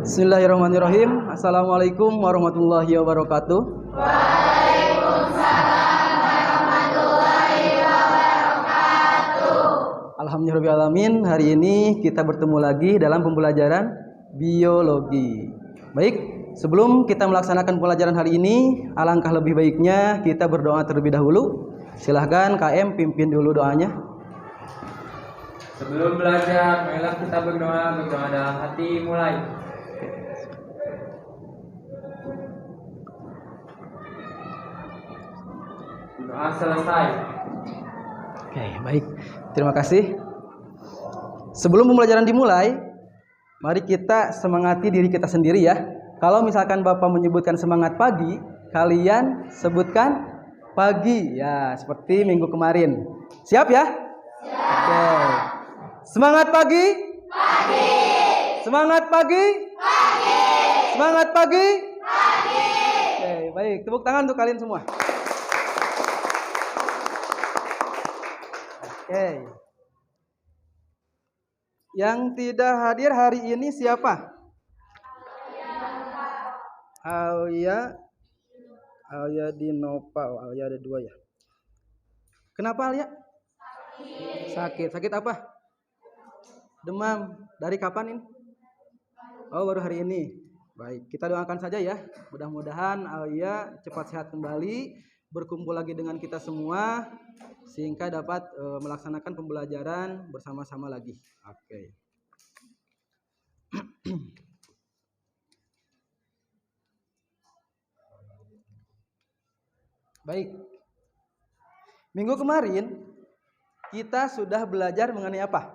Bismillahirrahmanirrahim. Assalamualaikum warahmatullahi wabarakatuh. Waalaikumsalam warahmatullahi wabarakatuh. Alhamdulillahirrahmanirrahim. Hari ini kita bertemu lagi dalam pembelajaran biologi. Baik, sebelum kita melaksanakan pembelajaran hari ini, alangkah lebih baiknya kita berdoa terlebih dahulu. Silahkan KM pimpin dulu doanya. Sebelum belajar, marilah kita berdoa dalam hati. Mulai. Doa selesai. Oke, baik. Terima kasih. Sebelum pembelajaran dimulai, mari kita semangati diri kita sendiri ya. Kalau misalkan Bapak menyebutkan semangat pagi, kalian sebutkan pagi ya, seperti minggu kemarin. Siap ya? Siap. Oke. Semangat pagi? Pagi. Semangat pagi? Pagi. Semangat pagi? Pagi. Oke, baik. Tepuk tangan untuk kalian semua. Oke. Yang tidak hadir hari ini siapa? Alia Dinopa. Oh, Alia ada dua ya. Kenapa Alia? Sakit. Sakit apa? Demam. Dari kapan ini? Oh, baru hari ini. Baik, kita doakan saja ya. Mudah-mudahan Alia cepat sehat kembali, berkumpul lagi dengan kita semua sehingga dapat melaksanakan pembelajaran bersama-sama lagi. Oke. Baik. Minggu kemarin kita sudah belajar mengenai apa?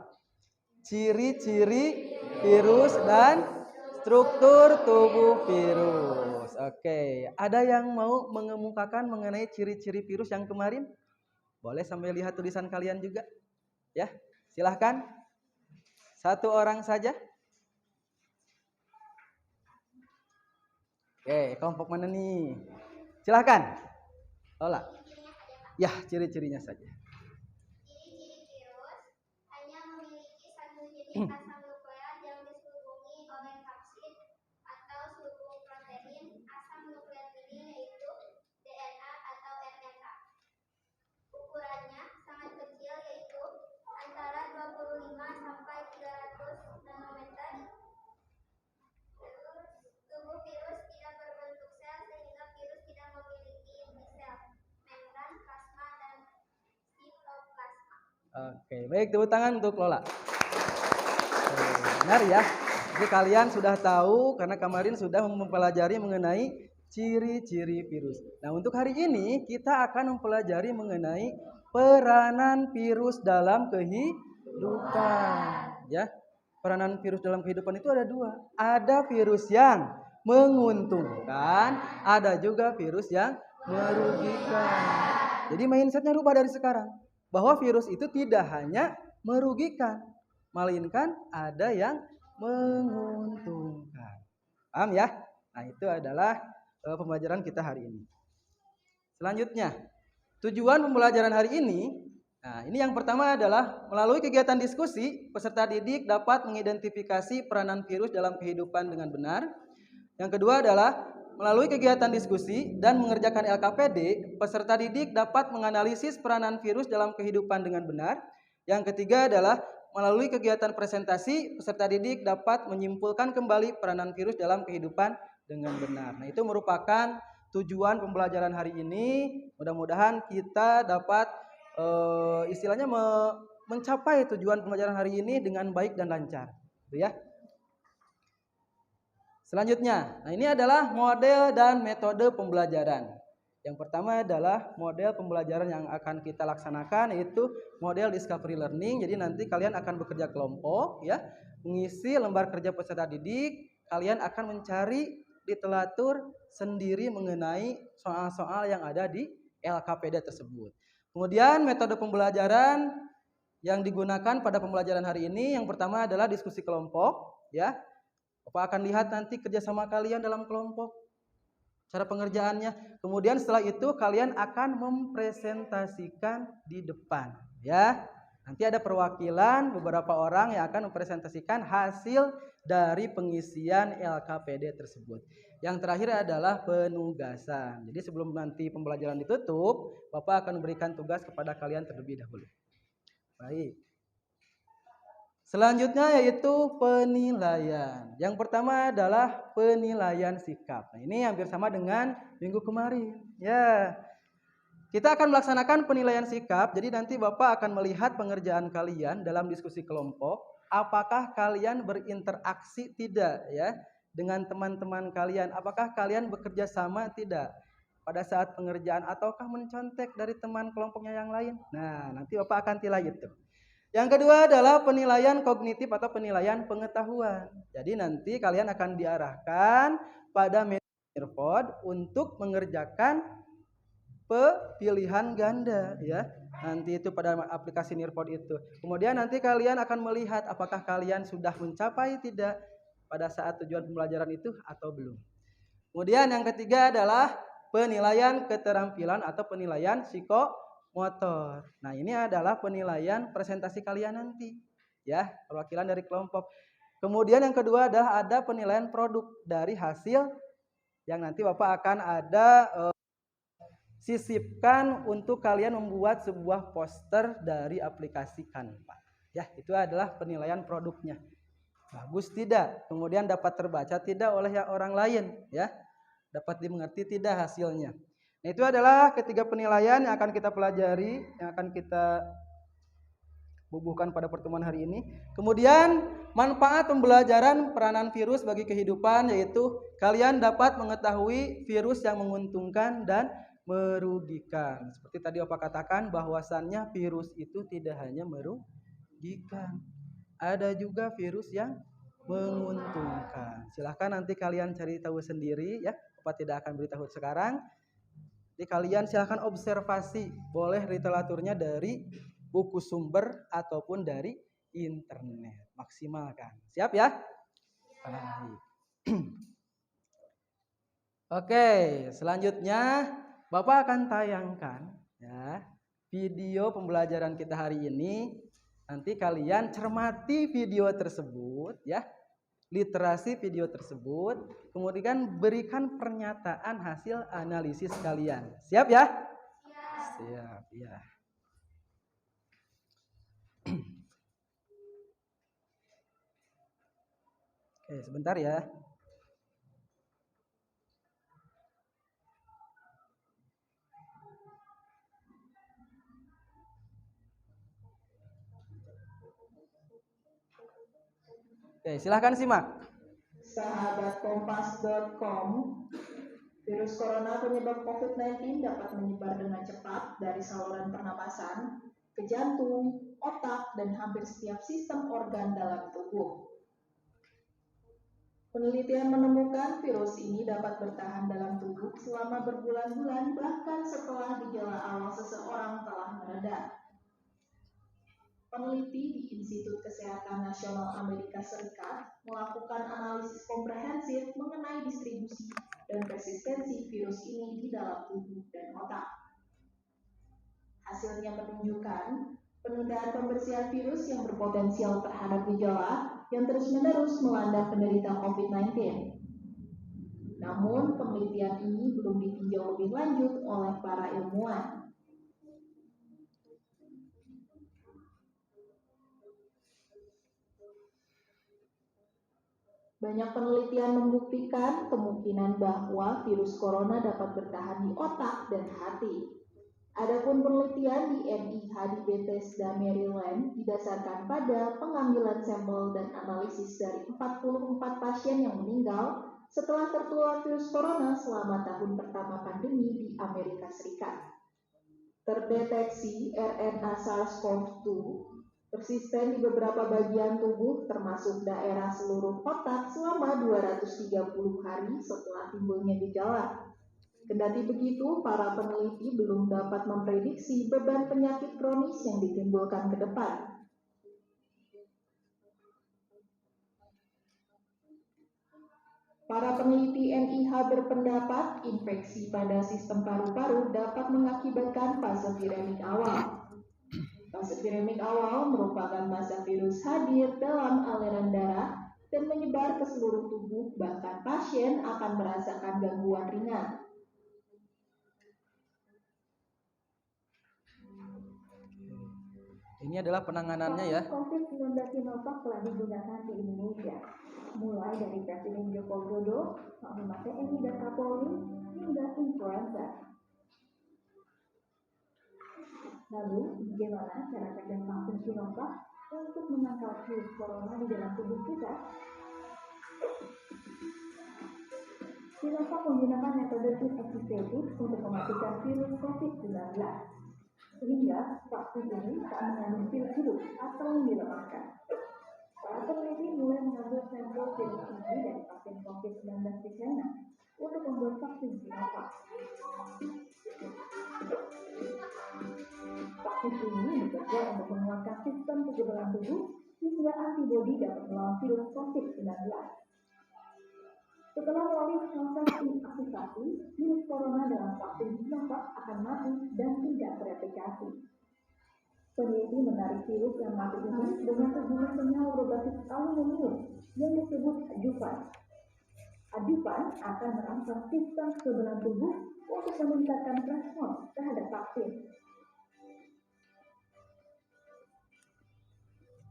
Ciri-ciri virus dan struktur tubuh virus. Oke, ada yang mau mengemukakan mengenai ciri-ciri virus yang kemarin? Boleh sambil lihat tulisan kalian juga. Ya, silahkan. Satu orang saja. Oke, kelompok mana nih? Silahkan. Lola. Ya, ciri-cirinya saja. Ciri-ciri virus hanya memiliki satu jenis asam nukleat yang dihubungi oleh kapsid atau sulfur protein. Asam nukleat ini yaitu DNA atau RNA. Ukurannya sangat kecil yaitu antara 25 sampai 300 nanometer. Tubuh virus tidak berbentuk sel sehingga virus tidak memiliki inti sel, membran, plasma, dan sitoplasma. Oke, baik, tepuk tangan untuk Lola. Benar ya. Jadi kalian sudah tahu karena kemarin sudah mempelajari mengenai ciri-ciri virus. Nah, untuk hari ini kita akan mempelajari mengenai peranan virus dalam kehidupan. Ya, peranan virus dalam kehidupan itu ada dua. Ada virus yang menguntungkan, ada juga virus yang merugikan. Jadi mindsetnya rubah dari sekarang. Bahwa virus itu tidak hanya merugikan, melainkan ada yang menguntungkan. Paham ya? Nah, itu adalah pembelajaran kita hari ini. Selanjutnya, tujuan pembelajaran hari ini, nah ini yang pertama adalah melalui kegiatan diskusi, peserta didik dapat mengidentifikasi peranan virus dalam kehidupan dengan benar. Yang kedua adalah melalui kegiatan diskusi dan mengerjakan LKPD, peserta didik dapat menganalisis peranan virus dalam kehidupan dengan benar. Yang ketiga adalah melalui kegiatan presentasi, peserta didik dapat menyimpulkan kembali peranan virus dalam kehidupan dengan benar. Nah, itu merupakan tujuan pembelajaran hari ini. Mudah-mudahan kita dapat istilahnya mencapai tujuan pembelajaran hari ini dengan baik dan lancar. Gitu ya. Selanjutnya, nah ini adalah model dan metode pembelajaran. Yang pertama adalah model pembelajaran yang akan kita laksanakan yaitu model discovery learning. Jadi nanti kalian akan bekerja kelompok ya, mengisi lembar kerja peserta didik, kalian akan mencari literatur sendiri mengenai soal-soal yang ada di LKPD tersebut. Kemudian metode pembelajaran yang digunakan pada pembelajaran hari ini yang pertama adalah diskusi kelompok ya. Bapak akan lihat nanti kerjasama kalian dalam kelompok, cara pengerjaannya. Kemudian setelah itu kalian akan mempresentasikan di depan, ya. Nanti ada perwakilan beberapa orang yang akan mempresentasikan hasil dari pengisian LKPD tersebut. Yang terakhir adalah penugasan. Jadi sebelum nanti pembelajaran ditutup, Bapak akan memberikan tugas kepada kalian terlebih dahulu. Baik. Selanjutnya yaitu penilaian. Yang pertama adalah penilaian sikap. Nah, ini hampir sama dengan minggu kemarin. Ya. Kita akan melaksanakan penilaian sikap. Jadi nanti Bapak akan melihat pengerjaan kalian dalam diskusi kelompok, apakah kalian berinteraksi tidak ya dengan teman-teman kalian? Apakah kalian bekerja sama tidak pada saat pengerjaan ataukah mencontek dari teman kelompoknya yang lain? Nah, nanti Bapak akan nilai itu. Yang kedua adalah penilaian kognitif atau penilaian pengetahuan. Jadi nanti kalian akan diarahkan pada Nirpod untuk mengerjakan pilihan ganda ya. Nanti itu pada aplikasi Nirpod itu. Kemudian nanti kalian akan melihat apakah kalian sudah mencapai tidak pada saat tujuan pembelajaran itu atau belum. Kemudian yang ketiga adalah penilaian keterampilan atau penilaian psikomotor. Nah, ini adalah penilaian presentasi kalian nanti ya, perwakilan dari kelompok. Kemudian yang kedua adalah ada penilaian produk dari hasil yang nanti Bapak akan ada sisipkan untuk kalian membuat sebuah poster dari aplikasi Canva. Ya, itu adalah penilaian produknya. Bagus tidak? Kemudian dapat terbaca tidak oleh orang lain, ya? Dapat dimengerti tidak hasilnya. Nah, itu adalah ketiga penilaian yang akan kita pelajari, yang akan kita bubuhkan pada pertemuan hari ini. Kemudian manfaat pembelajaran peranan virus bagi kehidupan, yaitu kalian dapat mengetahui virus yang menguntungkan dan merugikan. Seperti tadi Bapak katakan bahwasannya virus itu tidak hanya merugikan, ada juga virus yang menguntungkan. Silahkan nanti kalian cari tahu sendiri ya. Bapak tidak akan beritahu sekarang. Jadi kalian silahkan observasi, boleh literaturnya dari buku sumber ataupun dari internet. Maksimalkan. Siap ya? Baik. Oke, selanjutnya Bapak akan tayangkan ya video pembelajaran kita hari ini. Nanti kalian cermati video tersebut ya, literasi video tersebut, kemudian berikan pernyataan hasil analisis kalian. Siap ya? Siap ya. Oke, sebentar ya. Oke, silahkan simak. Sahabatkompas.com, virus corona penyebab COVID-19 dapat menyebar dengan cepat dari saluran pernapasan ke jantung, otak, dan hampir setiap sistem organ dalam tubuh. Penelitian menemukan virus ini dapat bertahan dalam tubuh selama berbulan-bulan, bahkan setelah gejala awal seseorang telah mereda. Peneliti di Institut Kesehatan Nasional Amerika Serikat melakukan analisis komprehensif mengenai distribusi dan persistensi virus ini di dalam tubuh dan otak. Hasilnya menunjukkan penundaan pembersihan virus yang berpotensial terhadap gejala yang terus-menerus melanda penderita COVID-19. Namun, penelitian ini belum ditinjau lebih lanjut oleh para ilmuwan. Banyak penelitian membuktikan kemungkinan bahwa virus corona dapat bertahan di otak dan hati. Adapun penelitian di NIH di Bethesda, Maryland didasarkan pada pengambilan sampel dan analisis dari 44 pasien yang meninggal setelah tertular virus corona selama tahun pertama pandemi di Amerika Serikat. Terdeteksi RNA SARS-CoV-2 persisten di beberapa bagian tubuh termasuk daerah seluruh otak selama 230 hari setelah timbulnya gejala. Kendati begitu, para peneliti belum dapat memprediksi beban penyakit kronis yang ditimbulkan ke depan. Para peneliti NIH berpendapat infeksi pada sistem paru-paru dapat mengakibatkan fase viremik awal. Fase viremik awal merupakan masa virus hadir dalam aliran darah dan menyebar ke seluruh tubuh, bahkan pasien akan merasakan gangguan ringan. Ini adalah penanganannya ya. COVID-19 Sinovac telah digunakan di Indonesia, mulai dari Presiden Joko Widodo, Panglima TNI dan Kapolri, hingga influencer. Lalu, bagaimana cara kerja vaksin Sinovac untuk menangkal virus corona di dalam tubuh kita? Sinovac menggunakan metode inactivated untuk mematikan virus COVID-19. Sehingga vaksin ini tak mengandung virus hidup atau yang dilemahkan. Para peneliti mulai mengambil sampel virus ini dari pasien COVID-19 di China untuk membuat vaksin Sinovac. Vaksin ini bekerja untuk menguatkan sistem kekebalan tubuh sehingga antibodi dapat melawan virus COVID-19. Setelah melalui proses inaktivasi, virus corona dalam vaksin Sinovac akan mati dan tidak bereplikasi. Peneliti menarik virus yang mati ini dengan sejenis senyawa berbasis aluminium yang disebut adjuvan. Adjuvan akan merangsang sistem kekebalan tubuh untuk meningkatkan respons terhadap vaksin.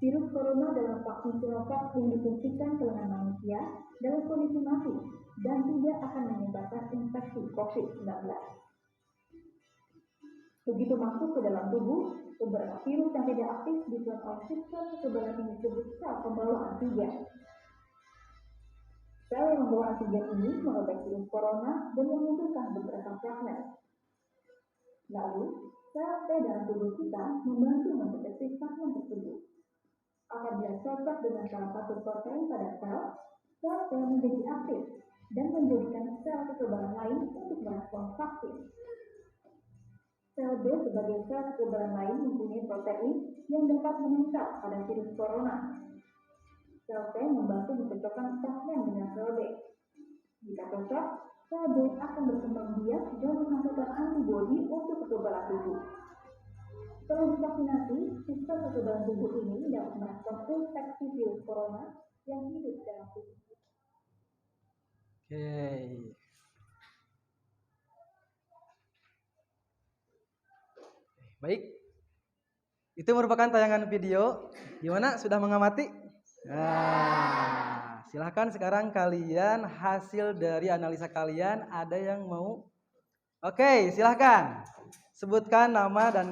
Virus corona dalam vaksin Sinovac yang disuntikan ke lengan manusia dalam kondisi mati dan tidak akan menyebabkan infeksi COVID-19. Begitu masuk ke dalam tubuh, beberapa virus yang tidak aktif diserang oleh sistem kekebalan yang disebut sel pembawa antigen. Sel yang membawa antigen ini merobek virus corona dan memunculkan beberapa fragmen. Lalu, sel T dalam tubuh kita membantu mendeteksi fragmen tersebut. Apabila cocok dengan salah satu protein pada sel T menjadi aktif dan menjadikan sel kekebalan lain untuk merespons vaksin. Sel B sebagai sel kekebalan lain mempunyai protein yang dapat menempel pada virus corona. Sel T membantu mencocokkan fragmen dengan sel B. Jika cocok, sel B akan berkembang biak dan menghasilkan antibodi untuk kekebalan tubuh. Setelah divaksinasi, sistem kekebalan tubuh ini dapat merespons infeksi virus corona yang hidup dalam tubuh. Baik. Itu merupakan tayangan video. Gimana? Sudah mengamati? Nah, silahkan sekarang kalian hasil dari analisa kalian ada yang mau? Oke, silahkan. Sebutkan nama dan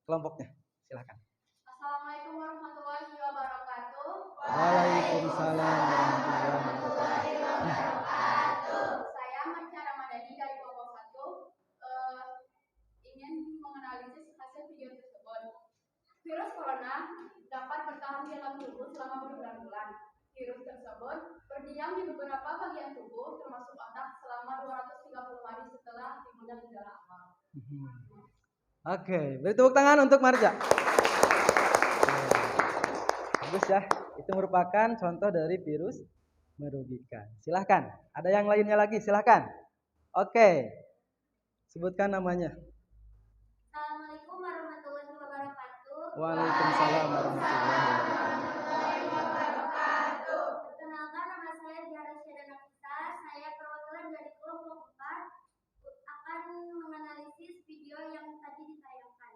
kelompoknya. Silahkan. Assalamualaikum warahmatullahi wabarakatuh. Waalaikumsalam warahmatullahi wabarakatuh. Saya Marcia Ramadhani dari kelompok 1 ingin menganalisis hasil video tersebut. Virus corona dapat bertahan di dalam tubuh selama berbulan-bulan. Virus tersebut berdiam di beberapa bagian tubuh termasuk otak selama 230 hari setelah timbulnya gejala awal. Oke, beri tepuk tangan untuk Marja. Bagus ya, itu merupakan contoh dari virus merugikan. Silahkan, ada yang lainnya lagi, silahkan. Oke, sebutkan namanya. Assalamualaikum warahmatullahi wabarakatuh. Waalaikumsalam warahmatullahi wabarakatuh. Perkenalkan, nama saya Diara Syeda Nafisa. Saya perwakilan dari kelompok 4 akan menganalisis video yang tadi ditayangkan.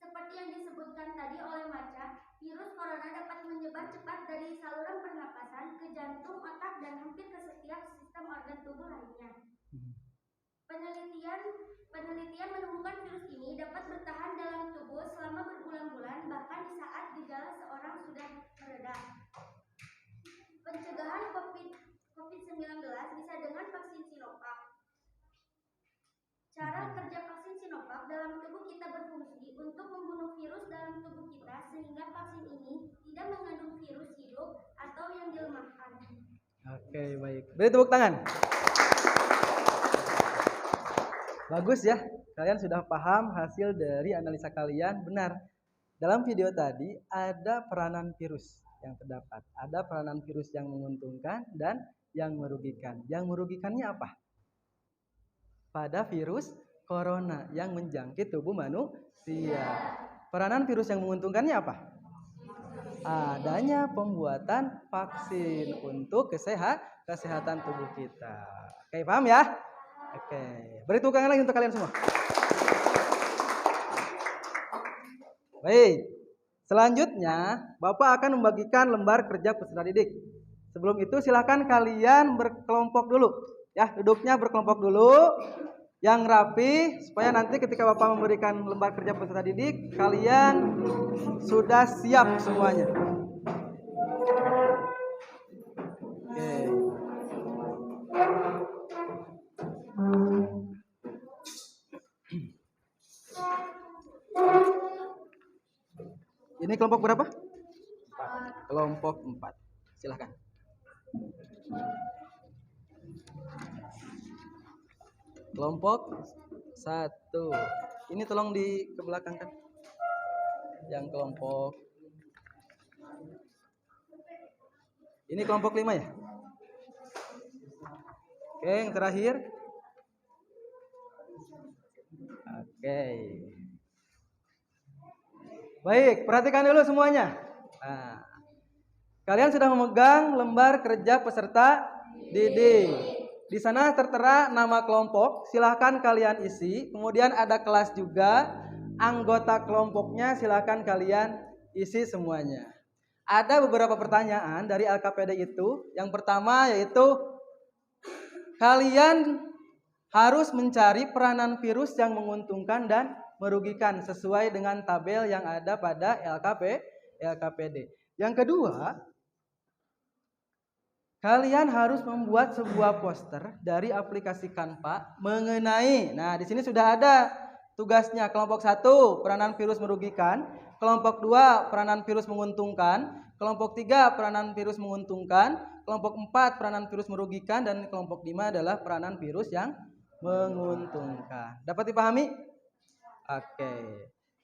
Seperti yang disebutkan tadi oleh Marca, virus corona dapat menyebar cepat dari saluran pernapasan ke jantung, otak, dan hampir ke setiap sistem organ tubuh lainnya. Penelitian menemukan virus ini dapat bertahan dalam tubuh selama berbulan-bulan, bahkan di saat gejala seorang sudah mereda. Pencegahan COVID-19 bisa dengan vaksin Sinovac. Cara kerja vaksin Sinovac dalam tubuh kita berfungsi untuk membunuh virus dalam tubuh kita sehingga vaksin ini tidak mengandung virus hidup atau yang dilemahkan. Oke, baik. Beri tepuk tangan. Bagus ya, kalian sudah paham hasil dari analisa kalian. Benar, dalam video tadi ada peranan virus yang terdapat. Ada peranan virus yang menguntungkan dan yang merugikan. Yang merugikannya apa? Pada virus corona yang menjangkit tubuh manusia. Peranan virus yang menguntungkannya apa? Adanya pembuatan vaksin untuk kesehatan tubuh kita. Oke, paham ya? Oke, beri tepuk tangan lagi untuk kalian semua. Baik, selanjutnya Bapak akan membagikan lembar kerja peserta didik. Sebelum itu silakan kalian berkelompok dulu. Ya, duduknya berkelompok dulu. Yang rapi, supaya nanti ketika Bapak memberikan lembar kerja peserta didik, kalian sudah siap semuanya. Oke. Ini kelompok berapa? 4. Kelompok 4. Silahkan. Kelompok 1. Ini tolong dikebelakangkan. Yang kelompok. Ini kelompok 5 ya? Oke, yang terakhir. Oke. Baik, perhatikan dulu semuanya. Nah, kalian sudah memegang lembar kerja peserta didik. Di sana tertera nama kelompok, silahkan kalian isi. Kemudian ada kelas juga, anggota kelompoknya silahkan kalian isi semuanya. Ada beberapa pertanyaan dari LKPD itu. Yang pertama yaitu kalian harus mencari peranan virus yang menguntungkan dan merugikan sesuai dengan tabel yang ada pada LKPD. Yang kedua, kalian harus membuat sebuah poster dari aplikasi Canva mengenai, nah di sini sudah ada tugasnya. Kelompok 1 peranan virus merugikan, kelompok 2 peranan virus menguntungkan, kelompok 3 peranan virus menguntungkan, kelompok 4 peranan virus merugikan, dan kelompok 5 adalah peranan virus yang menguntungkan. Dapat dipahami? Oke.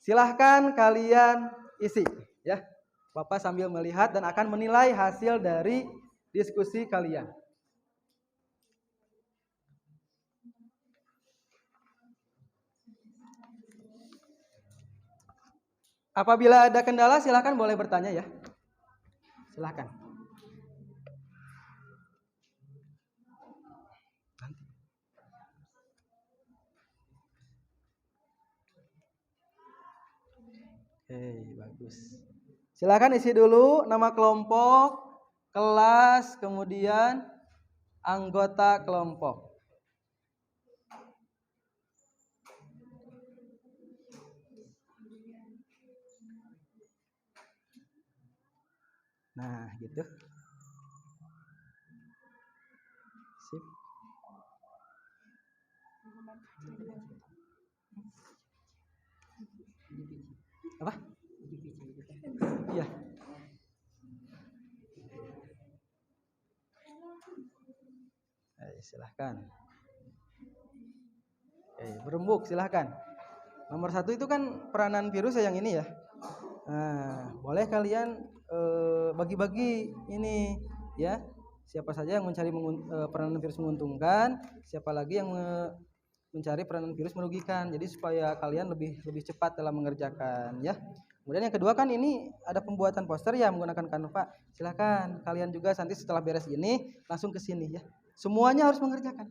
Silahkan kalian isi ya. Bapak sambil melihat dan akan menilai hasil dari diskusi kalian. Apabila ada kendala silakan boleh bertanya ya. Silakan. Oke, bagus. Silakan isi dulu nama kelompok, kelas, kemudian anggota kelompok. Nah, gitu. Sip. Apa? Iya. Silahkan. Berembuk silahkan. Nomor 1 itu kan peranan virus yang ini ya. Nah, boleh kalian bagi-bagi ini ya. Siapa saja yang mencari peranan virus menguntungkan, siapa lagi yang mencari peranan virus merugikan. Jadi supaya kalian lebih cepat dalam mengerjakan ya. Kemudian yang kedua kan ini ada pembuatan poster ya menggunakan Canva. Silakan kalian juga nanti setelah beres ini langsung ke sini ya. Semuanya harus mengerjakan.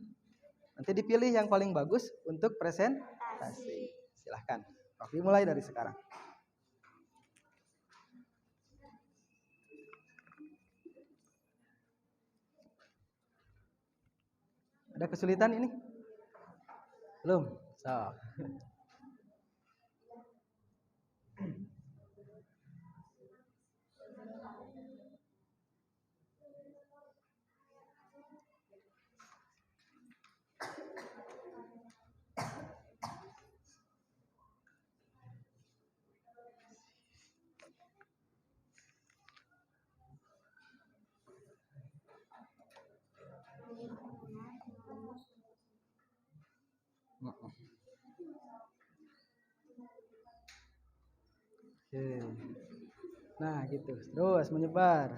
Nanti dipilih yang paling bagus untuk presentasi. Silahkan. Oke, mulai dari sekarang. Ada kesulitan ini? Belum? So. Oke. Nah, gitu. Terus menyebar.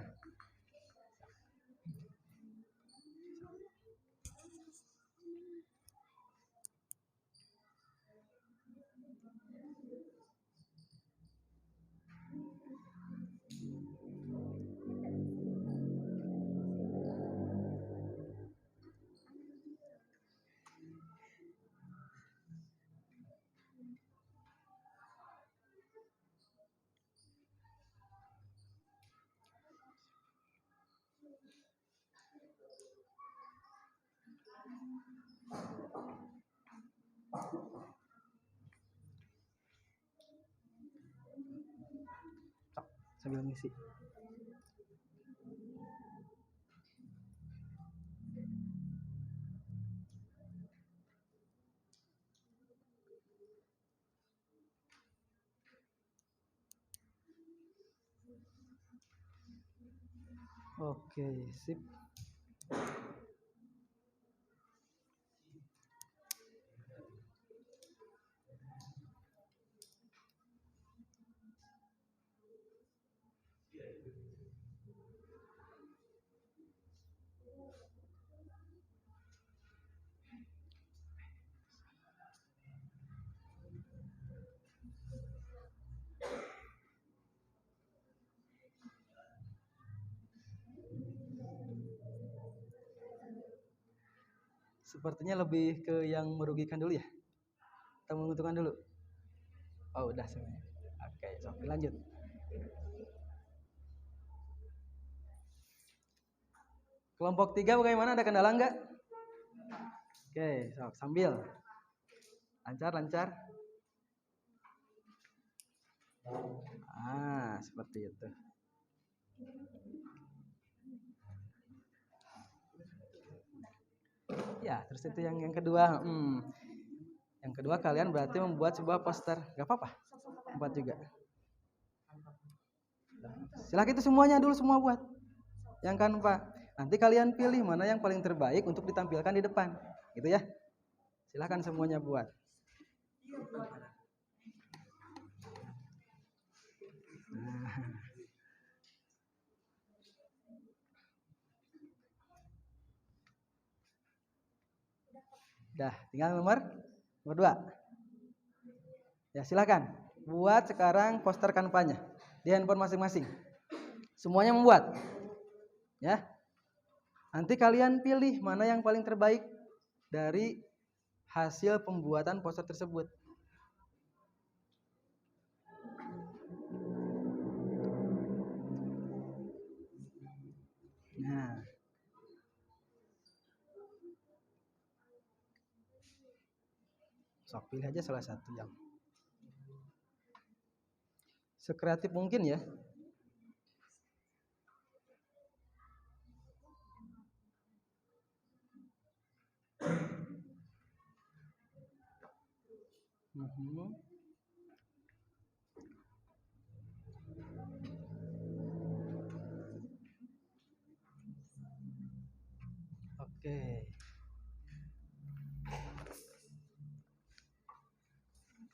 Sok, sambil ngisi. Oke, sip. Sepertinya lebih ke yang merugikan dulu ya? Atau menguntungkan dulu? Oh, udah semuanya. Oke, sok lanjut. Kelompok 3 bagaimana? Ada kendala enggak? Oke, sok sambil. Lancar. Seperti itu. Ya, terus itu yang kedua. Yang kedua kalian berarti membuat sebuah poster. Gak apa-apa. 4 juga. Silakan itu semuanya dulu semua buat. Yang kan Pak. Nanti kalian pilih mana yang paling terbaik untuk ditampilkan di depan. Gitu ya. Silakan semuanya buat. Dah, tinggal nomor 2. Ya, silakan. Buat sekarang poster kampanye di handphone masing-masing. Semuanya membuat. Ya. Nanti kalian pilih mana yang paling terbaik dari hasil pembuatan poster tersebut. Nah. Sok pilih aja salah satu yang sekreatif mungkin ya. Oke.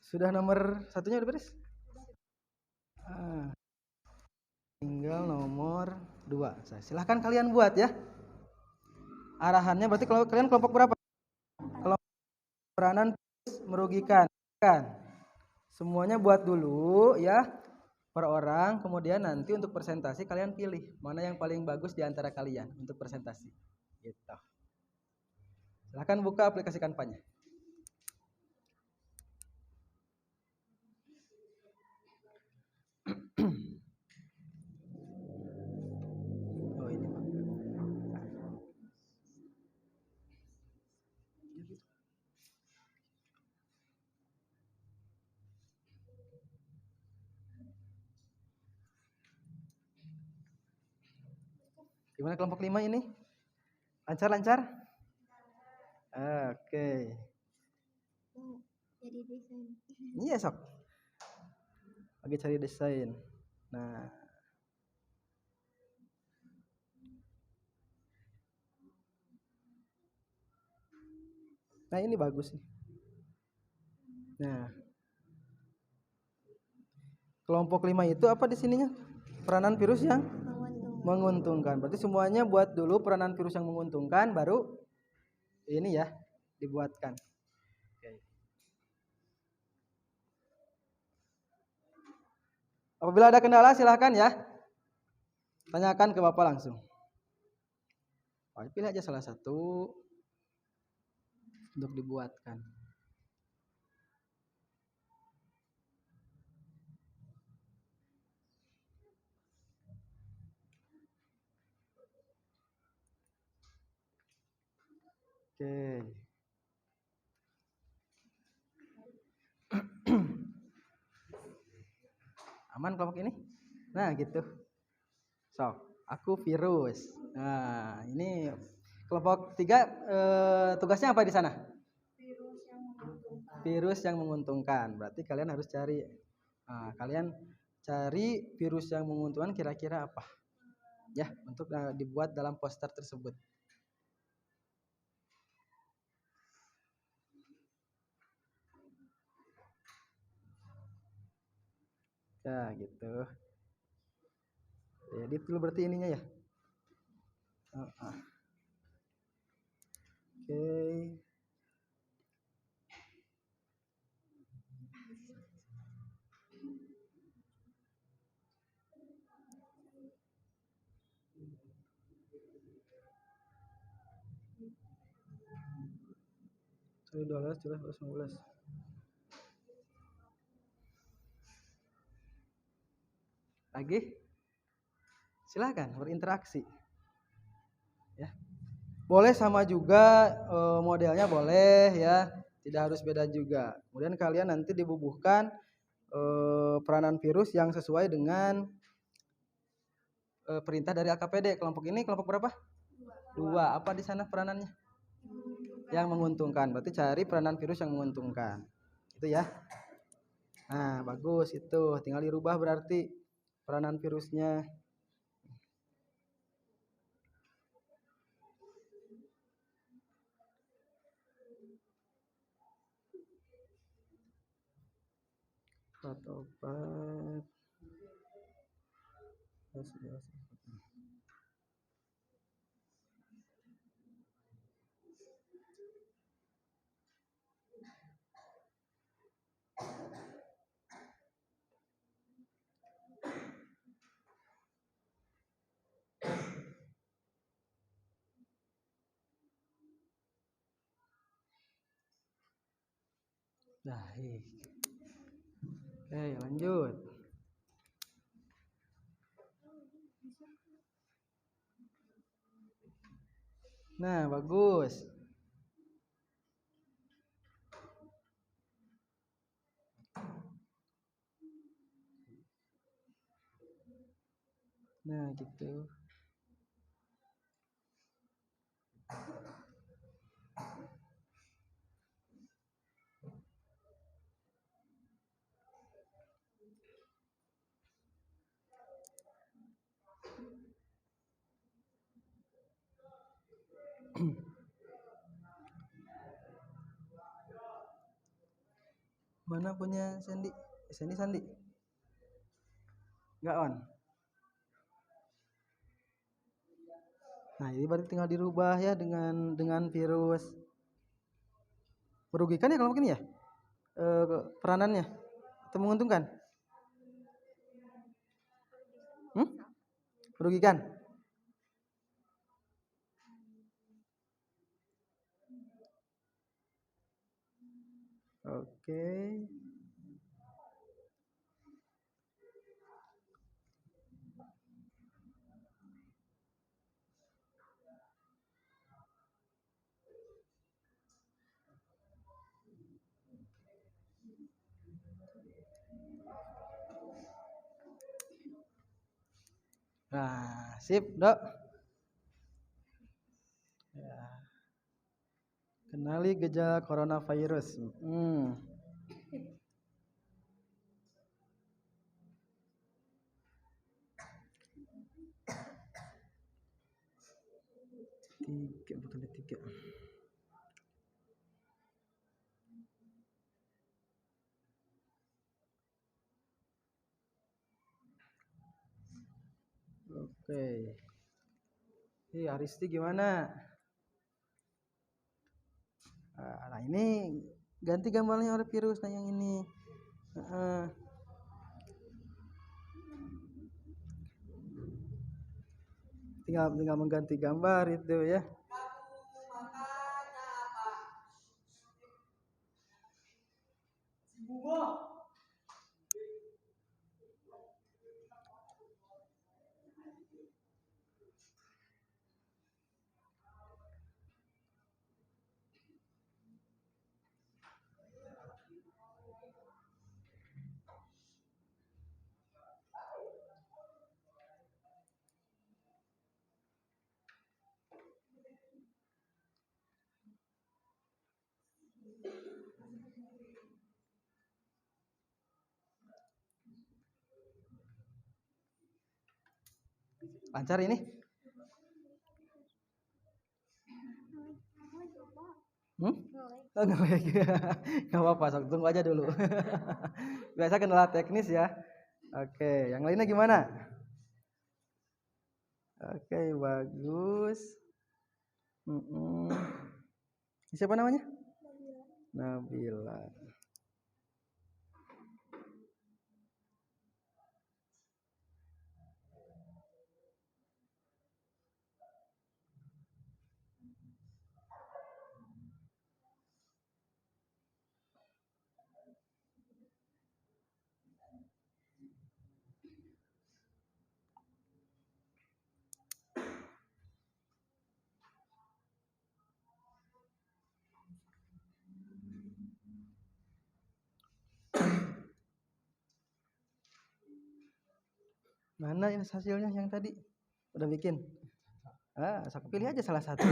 Sudah nomor satunya udah beres? Tinggal nomor 2. Silahkan kalian buat ya. Arahannya berarti kalau kalian kelompok berapa? Kelompok peranan merugikan. Kan? Semuanya buat dulu ya. Per orang. Kemudian nanti untuk presentasi kalian pilih. Mana yang paling bagus di antara kalian untuk presentasi. Gitu. Silahkan buka aplikasi kampanye. Oh ini Pak. Gimana kelompok 5 ini? Lancar? Oke. Jadi desain. Iya sok. Lagi cari desain. Nah ini bagus nih. Nah. Kelompok 5 itu apa di sininya? Peranan virus yang menguntungkan. Berarti semuanya buat dulu peranan virus yang menguntungkan, baru ini ya dibuatkan. Oke. Apabila ada kendala silahkan ya. Tanyakan ke Bapak langsung. Pilih aja salah satu untuk dibuatkan. Oke. Aman kelompok ini? Nah, gitu. Sok, aku virus. Nah, ini kelompok 3 tugasnya apa di sana? Virus yang menguntungkan. Berarti kalian harus cari. Nah, kalian cari virus yang menguntungkan kira-kira apa? Ya, untuk dibuat dalam poster tersebut. Ya, gitu. Edit dulu berarti ininya ya. Oke. $12 lagi. Silakan berinteraksi. Ya. Boleh sama juga modelnya boleh ya, tidak harus beda juga. Kemudian kalian nanti dibubuhkan peranan virus yang sesuai dengan perintah dari AKPD. Kelompok ini kelompok berapa? 2. Apa di sana peranannya? Yang menguntungkan. Berarti cari peranan virus yang menguntungkan. Itu ya. Nah, bagus itu. Tinggal dirubah berarti peranan virusnya. Obat. Baik. Oke, lanjut. Nah, bagus. Nah, gitu. Mana punya Sandy? Sandy? Enggak on. Nah, ini berarti tinggal dirubah ya dengan virus. Merugikan ya kalau begini ya? Peranannya atau menguntungkan? Merugikan? Oke. Nah, sip, Dok. Ya. Kenali gejala coronavirus. Tiga. Oke. Aristi gimana? Nah, ini ganti gambarnya oleh virus. Nah, yang ini. Tinggal mengganti gambar itu ya. Lancar ini? Hmm? Oh, ngelek. Nggak apa-apa, sok tunggu aja dulu. Biasa kendala teknis ya. Oke, yang lainnya gimana? Oke, bagus. Siapa namanya? Nabila. Mana ini hasilnya yang tadi? Udah bikin? Aku pilih aja salah satu.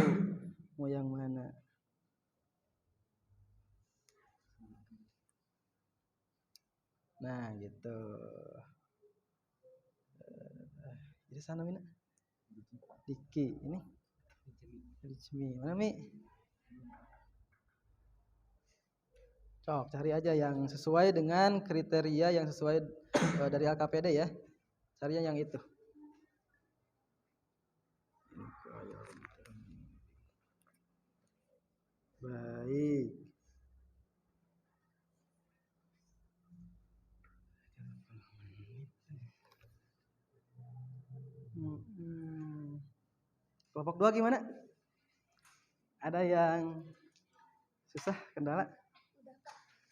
Mau yang mana? Nah, gitu. Di sana Mina. Diki, ini. Rizmi. Mana Mi? Cok, cari aja yang sesuai dengan kriteria yang sesuai dari LKPD ya. Cari yang itu. Baik. Kelompok 2 gimana? Ada yang susah, kendala?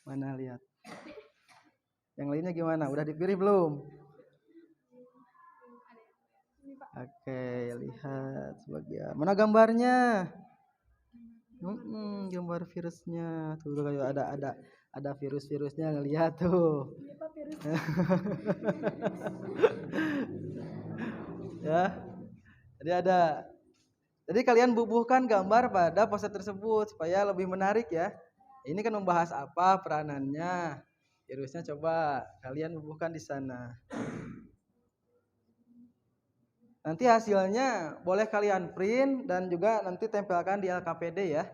Mana lihat. Yang lainnya gimana? Udah dipilih belum? Oke, lihat sebagian. Mana gambarnya? Gambar virusnya. Tuh kayak ada virus-virusnya, lihat tuh. Ya. Jadi kalian bubuhkan gambar pada poster tersebut supaya lebih menarik ya. Ini kan membahas apa peranannya. Virusnya coba kalian bubuhkan di sana. Nanti hasilnya boleh kalian print dan juga nanti tempelkan di LKPD ya.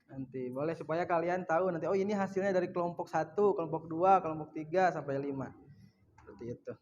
Nanti boleh supaya kalian tahu nanti ini hasilnya dari kelompok 1, kelompok 2, kelompok 3 sampai 5. Seperti itu.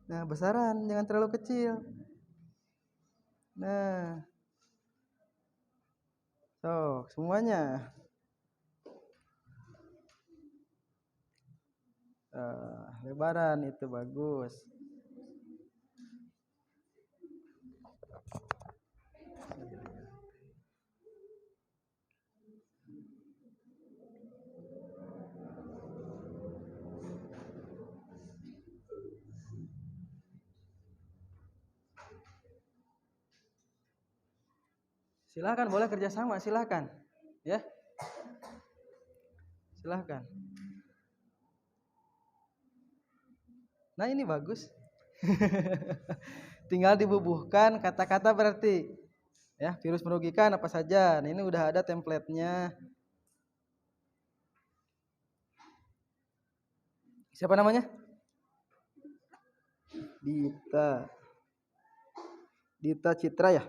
Nah, besaran, jangan terlalu kecil. Nah, semuanya. Lebaran itu bagus. Silakan, boleh kerjasama, silakan, ya. Silakan. Nah ini bagus. Tinggal dibubuhkan kata-kata berarti, ya virus merugikan apa saja. Nah ini udah ada template-nya. Siapa namanya? Dita Citra ya.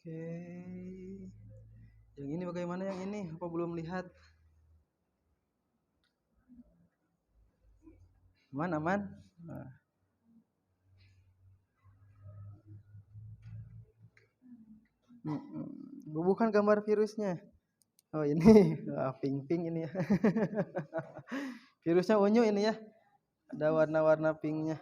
Oke. Yang ini bagaimana yang ini? Apa belum lihat? Aman? Nah. Bukan gambar virusnya. Oh ini, pink ini ya. Virusnya unyu ini ya. Ada warna-warna pinknya.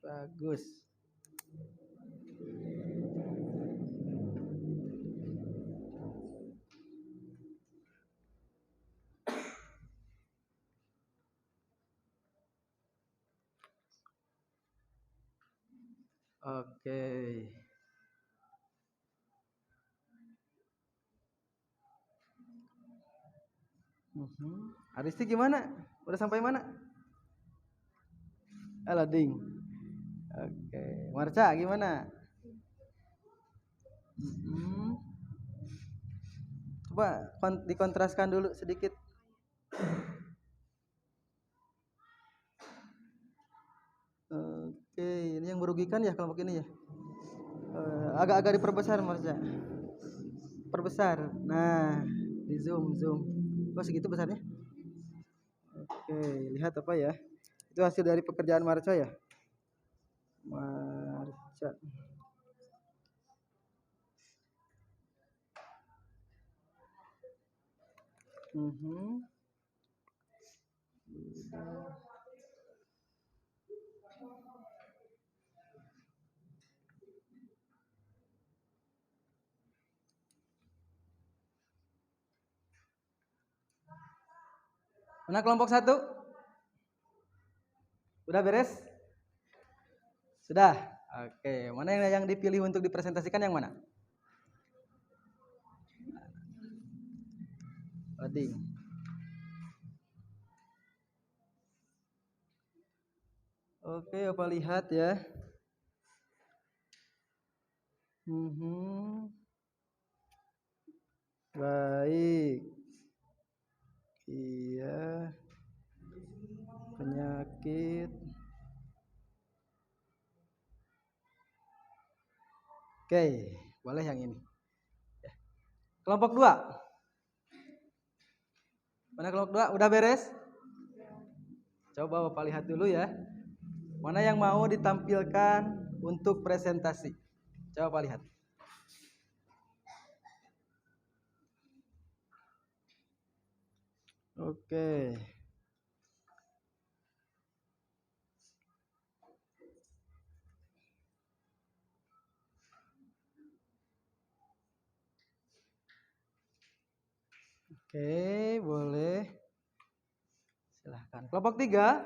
Bagus. Oke. Aristi gimana? Udah sampai mana? Loading. Oke. Marca gimana? Coba dikontraskan dulu sedikit. Oke, ini yang merugikan ya kelompok ini ya. Agak-agak diperbesar Marca. Perbesar. Nah, di zoom. Oh segitu besarnya? Oke, lihat apa ya? Itu hasil dari pekerjaan Marca ya. Marca. Mana kelompok 1? Udah beres? Sudah. Oke, mana yang dipilih untuk dipresentasikan yang mana? Loading. Oke, apa lihat ya? Baik. Iya. Penyakit. Oke, boleh yang ini. Kelompok 2. Mana kelompok 2? Udah beres? Coba Bapak lihat dulu ya. Mana yang mau ditampilkan untuk presentasi? Coba Bapak lihat. Oke. Oke, boleh. Silahkan. Kelompok 3.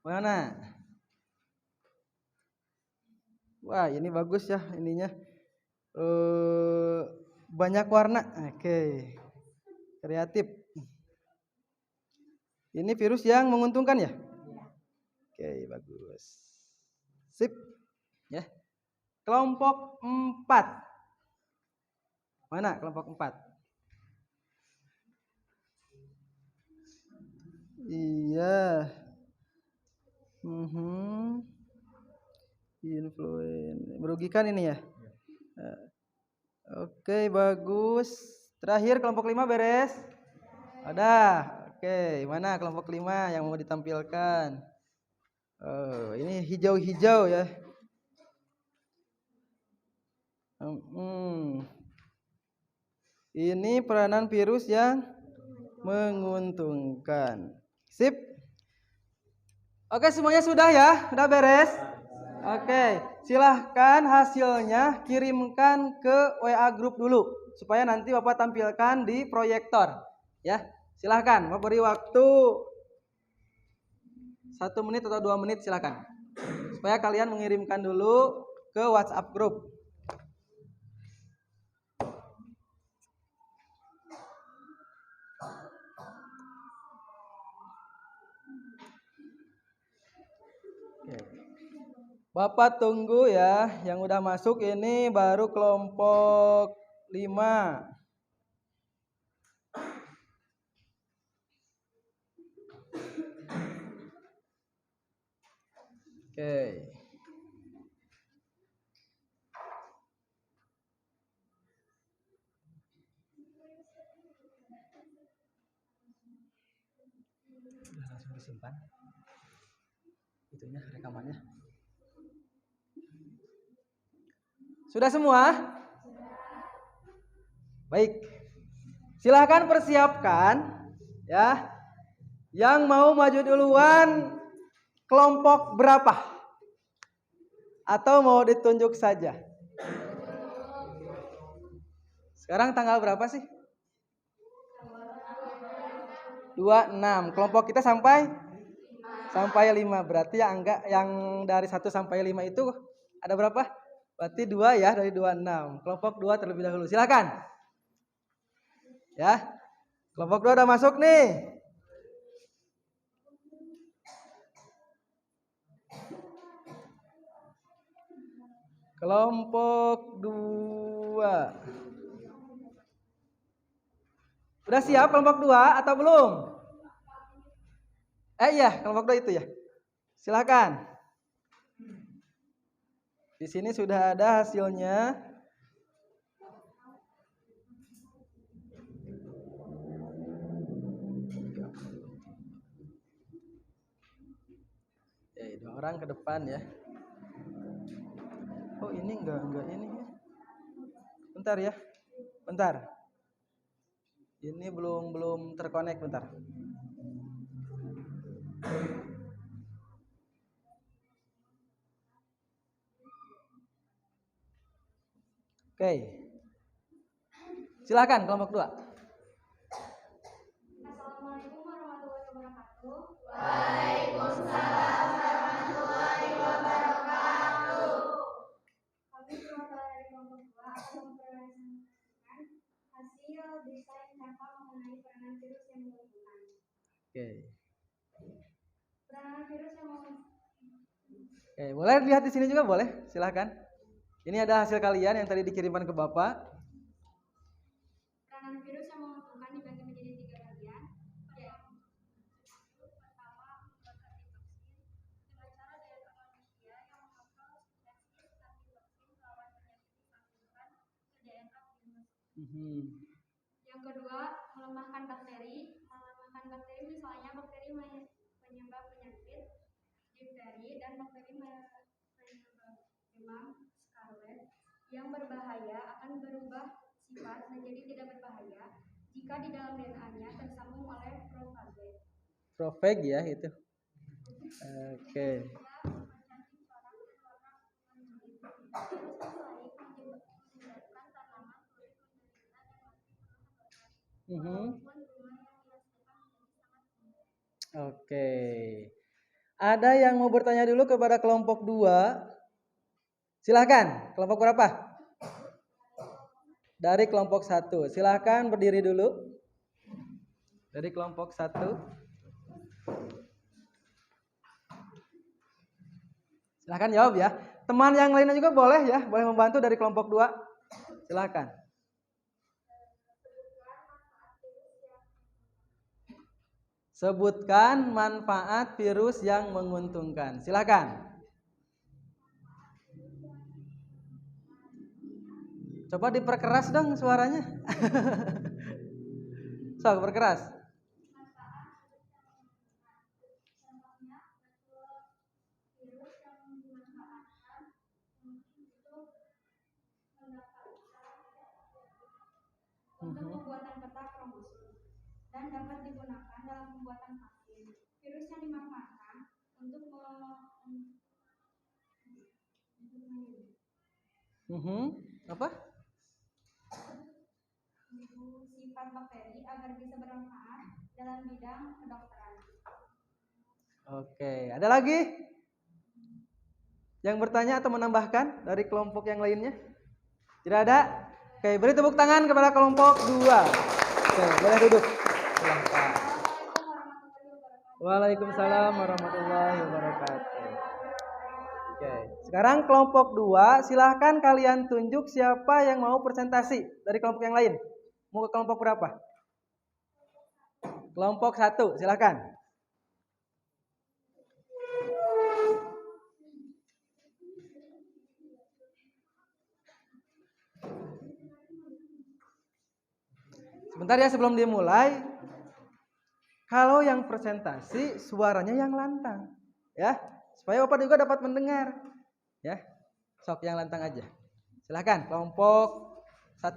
Mana? Wah, ini bagus ya ininya. Banyak warna. Oke. Kreatif. Ini virus yang menguntungkan ya? Oke, bagus. Sip. Ya. Kelompok 4. Mana kelompok 4? Iya. Merugikan ini ya? Oke, bagus. Terakhir kelompok 5 beres? Ada. Oke, mana kelompok 5 yang mau ditampilkan? Ini hijau-hijau ya. Ini peranan virus yang menguntungkan. Sip. Oke, semuanya sudah ya? Sudah beres? Oke, silahkan hasilnya kirimkan ke WA grup dulu supaya nanti Bapak tampilkan di proyektor. Ya, silahkan. Mau beri waktu 1 menit atau 2 menit silahkan. Supaya kalian mengirimkan dulu ke WhatsApp grup. Bapak tunggu ya, yang udah masuk ini baru kelompok 5. Oke. Udah langsung disimpan. Itunya rekamannya. Sudah semua? Baik. Silahkan persiapkan ya. Yang mau maju duluan kelompok berapa? Atau mau ditunjuk saja? Sekarang tanggal berapa sih? 26. Kelompok kita sampai 5. Berarti yang dari 1 sampai 5 itu ada berapa? Berarti 2 ya, dari 26. Kelompok 2 terlebih dahulu. Silakan. Ya. Kelompok 2 udah masuk nih. Kelompok 2. Udah siap kelompok 2 atau belum? Iya, kelompok 2 itu ya. Silakan. Di sini sudah ada hasilnya. Dua orang ke depan ya. Oh ini enggak ini ya. Bentar ya. Bentar. Ini belum terkonek, bentar. Oke. Silakan kelompok 2. Assalamualaikum warahmatullahi wabarakatuh. Waalaikumsalam warahmatullahi wabarakatuh. Kami perwakilan dari kelompok 2 akan mempresentasikan hasil desain sampel mengenai peranan virus yang menguntungkan. Oke. Peranan virus yang Oke, boleh lihat di sini juga boleh, silakan. Ini ada hasil kalian yang tadi dikirimkan ke Bapak. peranan virus yang menguntungkan dibagi menjadi 3 bagian. Pertama, vaksin dengan cara diet manusia yang mengontrol substansi anti vaksin melawan penyakit disambungkan ke DNA virus. Yang kedua, melemahkan bakteri. Melemahkan bakteri misalnya bakteri penyebab penyakit difteri dan bakteri penyebab demam scarlet yang berbahaya akan berubah sifat menjadi tidak berbahaya jika di dalam DNA-nya tersambung oleh profage. Profag ya itu. Oke. Oke. Ada yang mau bertanya dulu kepada kelompok 2? Silahkan. Kelompok berapa? Dari kelompok 1. Silahkan berdiri dulu. Dari kelompok 1. Silahkan jawab ya. Teman yang lainnya juga boleh ya. Boleh membantu dari kelompok 2. Silahkan. Sebutkan manfaat virus yang menguntungkan. Silakan. Coba diperkeras dong suaranya. Sok perkeras. Untuk pembuatan peta kromosom dan dapat digunakan dalam pembuatan vaksin. Virus yang dimanfaatkan untuk Apa? sifat bakteri agar bisa bermanfaat dalam bidang kedokteran. Oke, ada lagi yang bertanya atau menambahkan dari kelompok yang lainnya? Tidak ada? Oke, beri tepuk tangan kepada kelompok 2. Oke, boleh duduk. Silahkan. Waalaikumsalam warahmatullahi wabarakatuh. Oke, sekarang kelompok 2, silahkan kalian tunjuk siapa yang mau presentasi dari kelompok yang lain. Mau ke kelompok berapa? Kelompok 1, silahkan. Sebentar ya sebelum dimulai. Kalau yang presentasi suaranya yang lantang, ya, supaya Bapak juga dapat mendengar, ya. Sok yang lantang aja. Silahkan kelompok 1.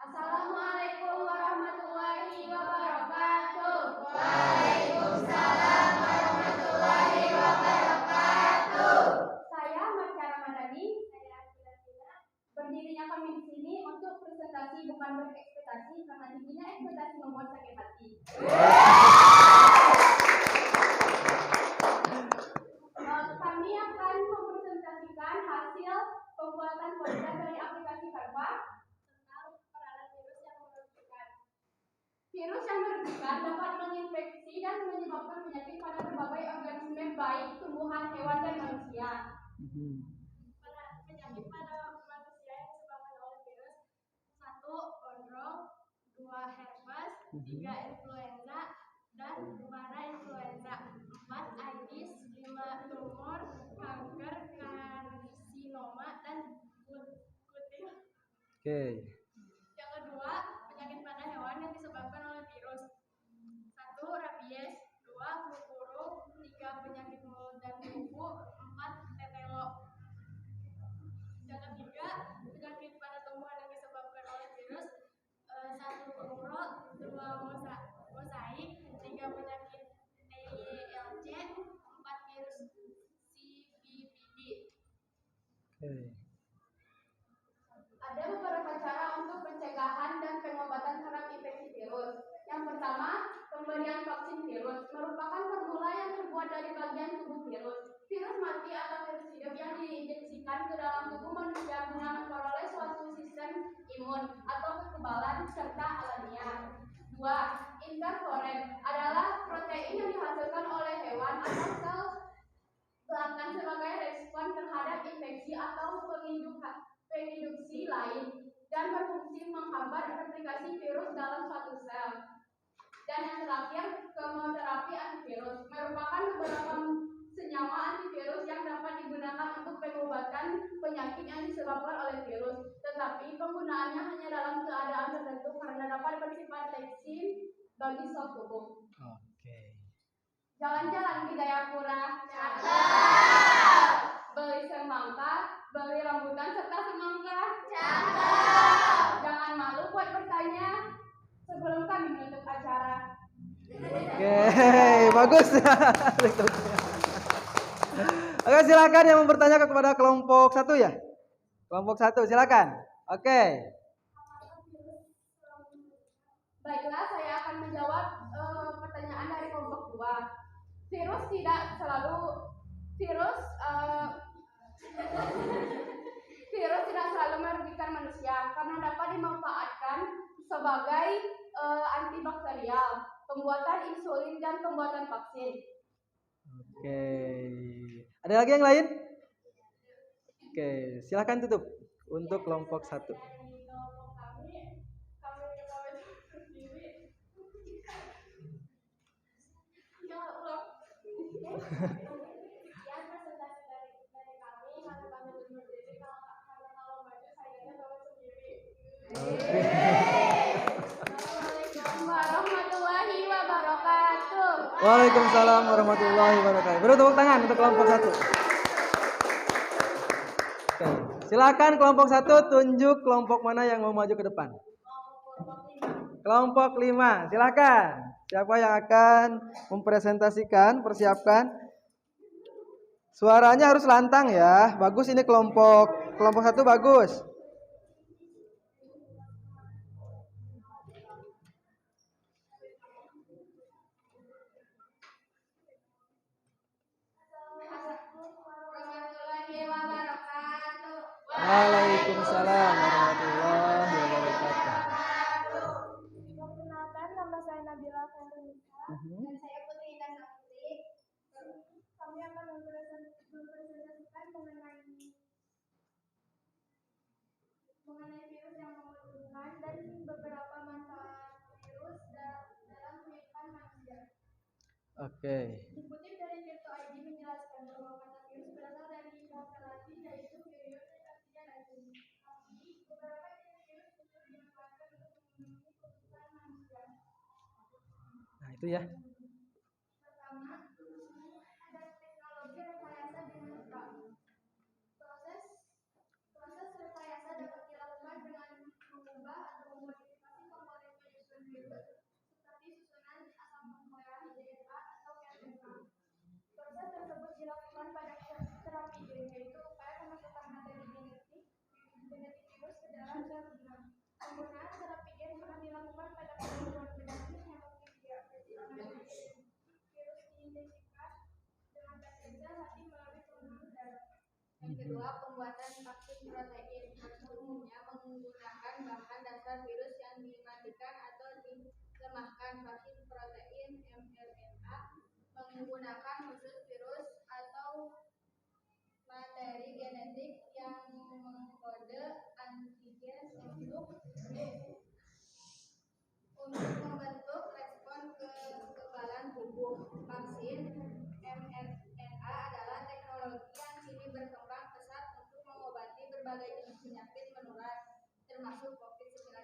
Assalamualaikum warahmatullahi wabarakatuh. Waalaikumsalam warahmatullahi wabarakatuh. Saya Marcia Ramadhani. Saya Akila. Berdirinya kami di sini untuk presentasi bukan berekspektasi karena tingginya ekspektasi membuat sakit hati. Kami akan mempresentasikan hasil pembuatan konten dari aplikasi Canva tentang peranan virus yang merugikan. Virus yang merugikan dapat menginfeksi dan menyebabkan penyakit pada berbagai organisme baik tumbuhan, hewan, dan manusia. Penyakit pada manusia yang disebabkan oleh virus: 1. Gondrong, 2. herpes, 3. influenza, dan parainfluenza, 4. AIDS, 5. tumor, kanker, karsinoma, dan kutil. Oke. Yang kedua, penyakit pada hewan yang disebabkan oleh virus: 1. rabies, 2. flu burung, 3. penyakit mulut dan kuku, 4. tetelo. Yang ketiga, penyakit pada tumbuhan yang disebabkan oleh virus: 1. umrot, 2. mosaik, 3. penyakit TYLC, 4. virus CVPD. Oke. Ada beberapa cara untuk pencegahan dan pengobatan terhadap infeksi virus. Yang pertama, pemberian vaksin virus merupakan formula yang terbuat dari bagian tubuh virus. Virus mati atau virus hidup yang diinjeksikan ke dalam tubuh manusia guna memperoleh suatu sistem imun atau kekebalan serta alamiah. 2. Interferon adalah protein yang dihasilkan oleh hewan atau sel belakang sebagai respon terhadap infeksi atau penginduksi lain dan berfungsi menghambat replikasi virus dalam suatu sel. Dan yang terakhir, kemoterapi antivirus merupakan beberapa senyawa antivirus yang dapat digunakan untuk pengobatan penyakit yang disebabkan oleh virus, tetapi penggunaannya hanya dalam keadaan tertentu karena dapat bersifat leksin bagi sel tubuh. Oke. Jalan-jalan di Jayapura, beli semangka, beli rambutan serta semangka. Jangan malu buat bertanya sebelum kami menutup acara. Oke, bagus. Oke, silakan yang mau bertanya kepada kelompok 1 ya. Kelompok 1, silakan. Oke. Baiklah, saya akan menjawab pertanyaan dari kelompok 2. Virus tidak selalu merugikan manusia karena dapat dimanfaatkan sebagai antibakterial, pembuatan insulin dan pembuatan vaksin. Oke. Ada lagi yang lain? Oke, silakan tutup untuk kelompok 1. Dari kelompok kami berdiri. Ya, ulang. Sekian presentasi dari kami, karena kami berdiri, kalau maju sayangnya bawa sendiri. Assalamualaikum warahmatullahi wabarakatuh. Waalaikumsalam warahmatullahi wabarakatuh. Beri tepuk tangan untuk kelompok 1. Oke, silakan kelompok 1 tunjuk kelompok mana yang mau maju ke depan. Kelompok 5, silakan. Siapa yang akan mempresentasikan? Persiapkan. Suaranya harus lantang ya. Bagus ini kelompok 1 bagus. Waalaikumsalam warahmatullahi wabarakatuh. Perkenalkan, nama saya Nabila Fenrisa dan saya Putri Indah Saputri. Kami akan mempresentasikan mengenai virus yang mematikan dan beberapa manfaat virus dalam kehidupan manusia. Oke. Dikutip dari Tirto ID menjelaskan bahwa kata virus berasal dari bahasa Latin yaitu virion yang artinya racun. Tapi beberapa jenis virus bisa dimanfaatkan untuk memenuhi kebutuhan manusia. Itu ya. Pertama, ada teknologi rekayasa dinamika. Proses rekayasa dapat dilakukan dengan mengubah atau memodifikasi komponen penyusun virus seperti susunan asam nukleat DNA atau RNA. Proses tersebut dilakukan pada terapi gen, yaitu upaya kemasukan materi genetik virus ke dalam sel genome. Penggunaan terapi gen pernah dilakukan pada penyembuhan penyakit hemofilia, virus diinjeksikan dengan gas sel hati melalui pembuluh darah. Yang kedua, pembuatan vaksin protein. Vaksin umumnya menggunakan bahan dasar virus yang dimatikan atau dilemahkan. Vaksin protein mRNA menggunakan khusus virus atau materi genetik yang mengkode antigen untuk membentuk respon kekebalan tubuh. Vaksin mRNA adalah teknologi yang kini berkembang pesat untuk mengobati berbagai jenis penyakit menular, termasuk COVID-19.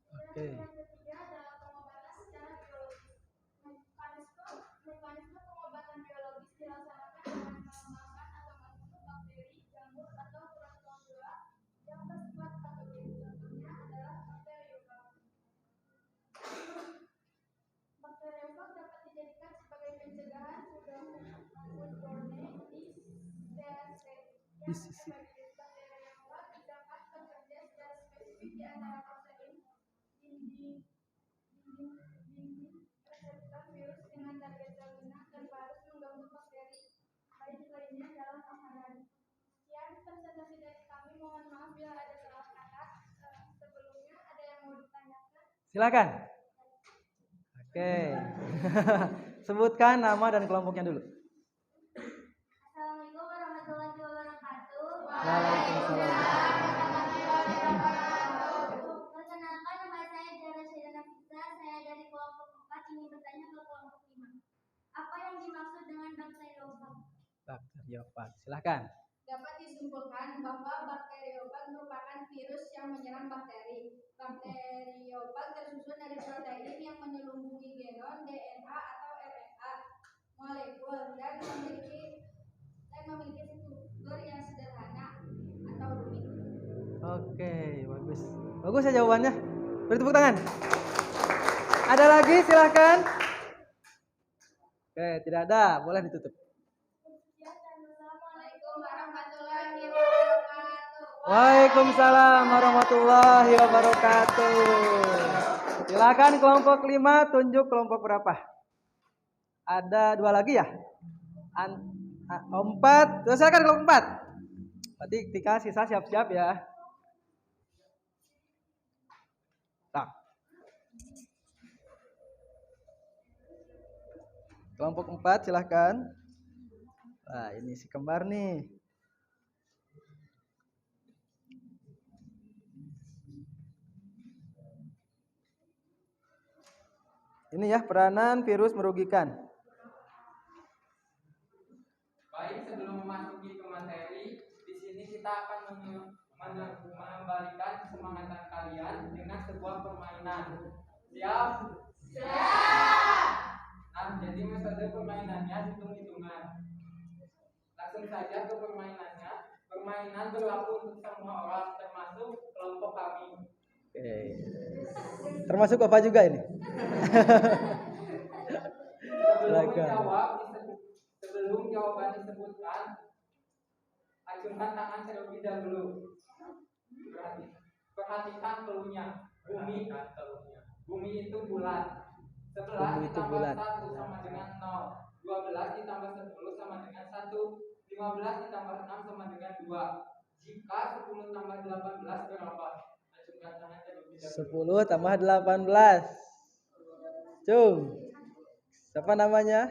Oke. Yang ketiga adalah pengobatan secara biologis. Mekanisme pengobatan biologis dilaksanakan dengan mengembangkan atau membunuh bakteri, jamur, atau protozoa yang bersifat patogen. Contohnya adalah bakteriofag. Bakteriofag dapat dijadikan sebagai pencegahan foodborne disease. Bakteriofag dapat bekerja secara spesifik di antara protein dinding reseptor virus dengan target sel inang tanpa harus mengganggu bakteri baik lainnya dalam makanan. Sekian presentasi dari kami. Mohon maaf bila ada salah kata. Sebelumnya ada yang mau ditanyakan? Silakan. Oke. Sebutkan nama dan kelompoknya dulu. Assalamualaikum warahmatullahi wabarakatuh. Waalaikumsalam. Perkenalkan, nama saya Jara Syedana Fitra. Saya dari kelompok 4 ingin bertanya ke kelompok 5. Apa yang dimaksud dengan bakteriofag? Bakteriofag. Silakan. Dapat disimpulkan bahwa bakteriofag merupakan virus yang menyerang bakteri. Bakteriofag tersusun dari protein yang menyelubungi genom, DNA atau RNA molekul dan memiliki struktur yang sederhana atau rumit. Oke, bagus. Bagus ya jawabannya. Beri tepuk tangan. Ada lagi, silahkan. Oke, tidak ada. Boleh ditutup. Assalamualaikum warahmatullahi wabarakatuh. Waalaikumsalam warahmatullahi wabarakatuh. Silakan kelompok 5 tunjuk kelompok berapa? Ada 2 lagi ya? 4. Silakan kelompok 4. Berarti Tika sisa siap-siap ya. Tak. Kelompok 4 silahkan. Nah, ini si kembar nih. Ini ya, peranan virus merugikan. Baik, sebelum memasuki ke materi, di sini kita akan mengembalikan kesemangatan kalian dengan sebuah permainan. Siap? Siap. Nah, jadi metode permainannya hitung-hitungan. Langsung saja ke permainannya. Permainan berlaku untuk semua orang, termasuk kelompok kami. Oke. Termasuk Bapak juga ini. Sebelum jawaban disebutkan, acungkan tangan terlebih dahulu. Perhatikan clue-nya. Bumi itu bulat. 11 ditambah 1 sama dengan 0. 12 ditambah 10 sama dengan 1. 15 ditambah 6 sama dengan 2. Jika 10 tambah 18 berapa? Acungkan tangan terlebih dahulu. 10 tambah 18. Cung. Siapa namanya?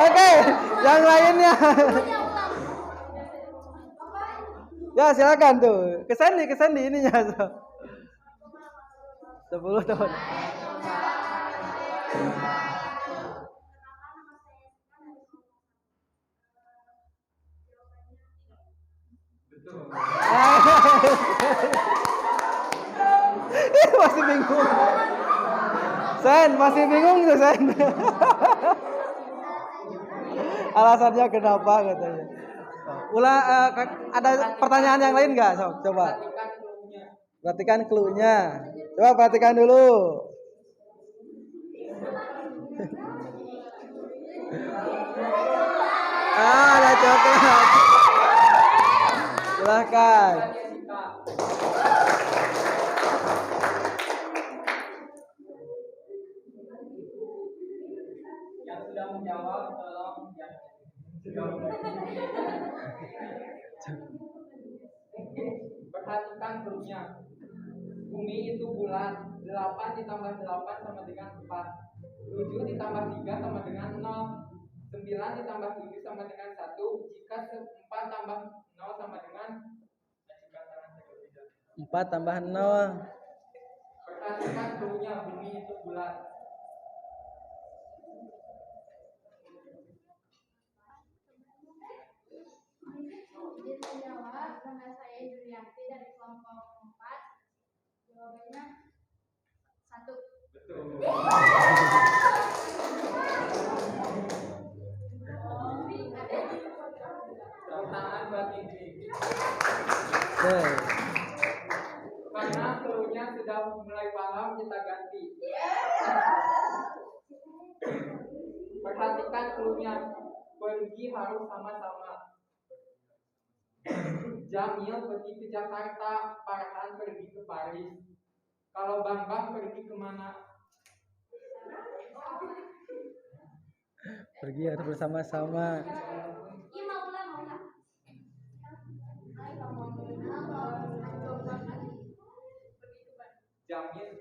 Oke, yang lainnya. Ya silakan tuh. Kesandi ininya. 10 tahun. Betul. Masih bingung. Sen, masih bingung tuh Sen. Alasannya kenapa katanya. Ada pertanyaan yang lain nggak? Sob, coba. Perhatikan clue-nya. Perhatikan clue-nya. Coba perhatikan dulu. Ada coklat. Silahkan. Jessica. Yang sudah menjawab tolong perhatikan clue-nya. Bumi itu bulat, 8 ditambah 8 sama dengan 4. 7 ditambah 3 sama dengan 0. 9 ditambah 7 sama dengan 1. Jika 4 tambah 0 sama dengan 4 tambah 0. perhatikan clue-nya, bumi itu bulat. Izin menjawab, nama saya Juliati dari kelompok 4. Jawabannya 1. Betul. Tepuk tangan buat Indri. Oke. Karena clue-nya sudah mulai paham, kita ganti. Perhatikan clue-nya. Pergi harus sama-sama. Jamil pergi ke Jakarta, Farhan pergi ke Paris. Kalau Bambang pergi kemana? Pergi harus bersama-sama. Iya, mau nggak? Jamil.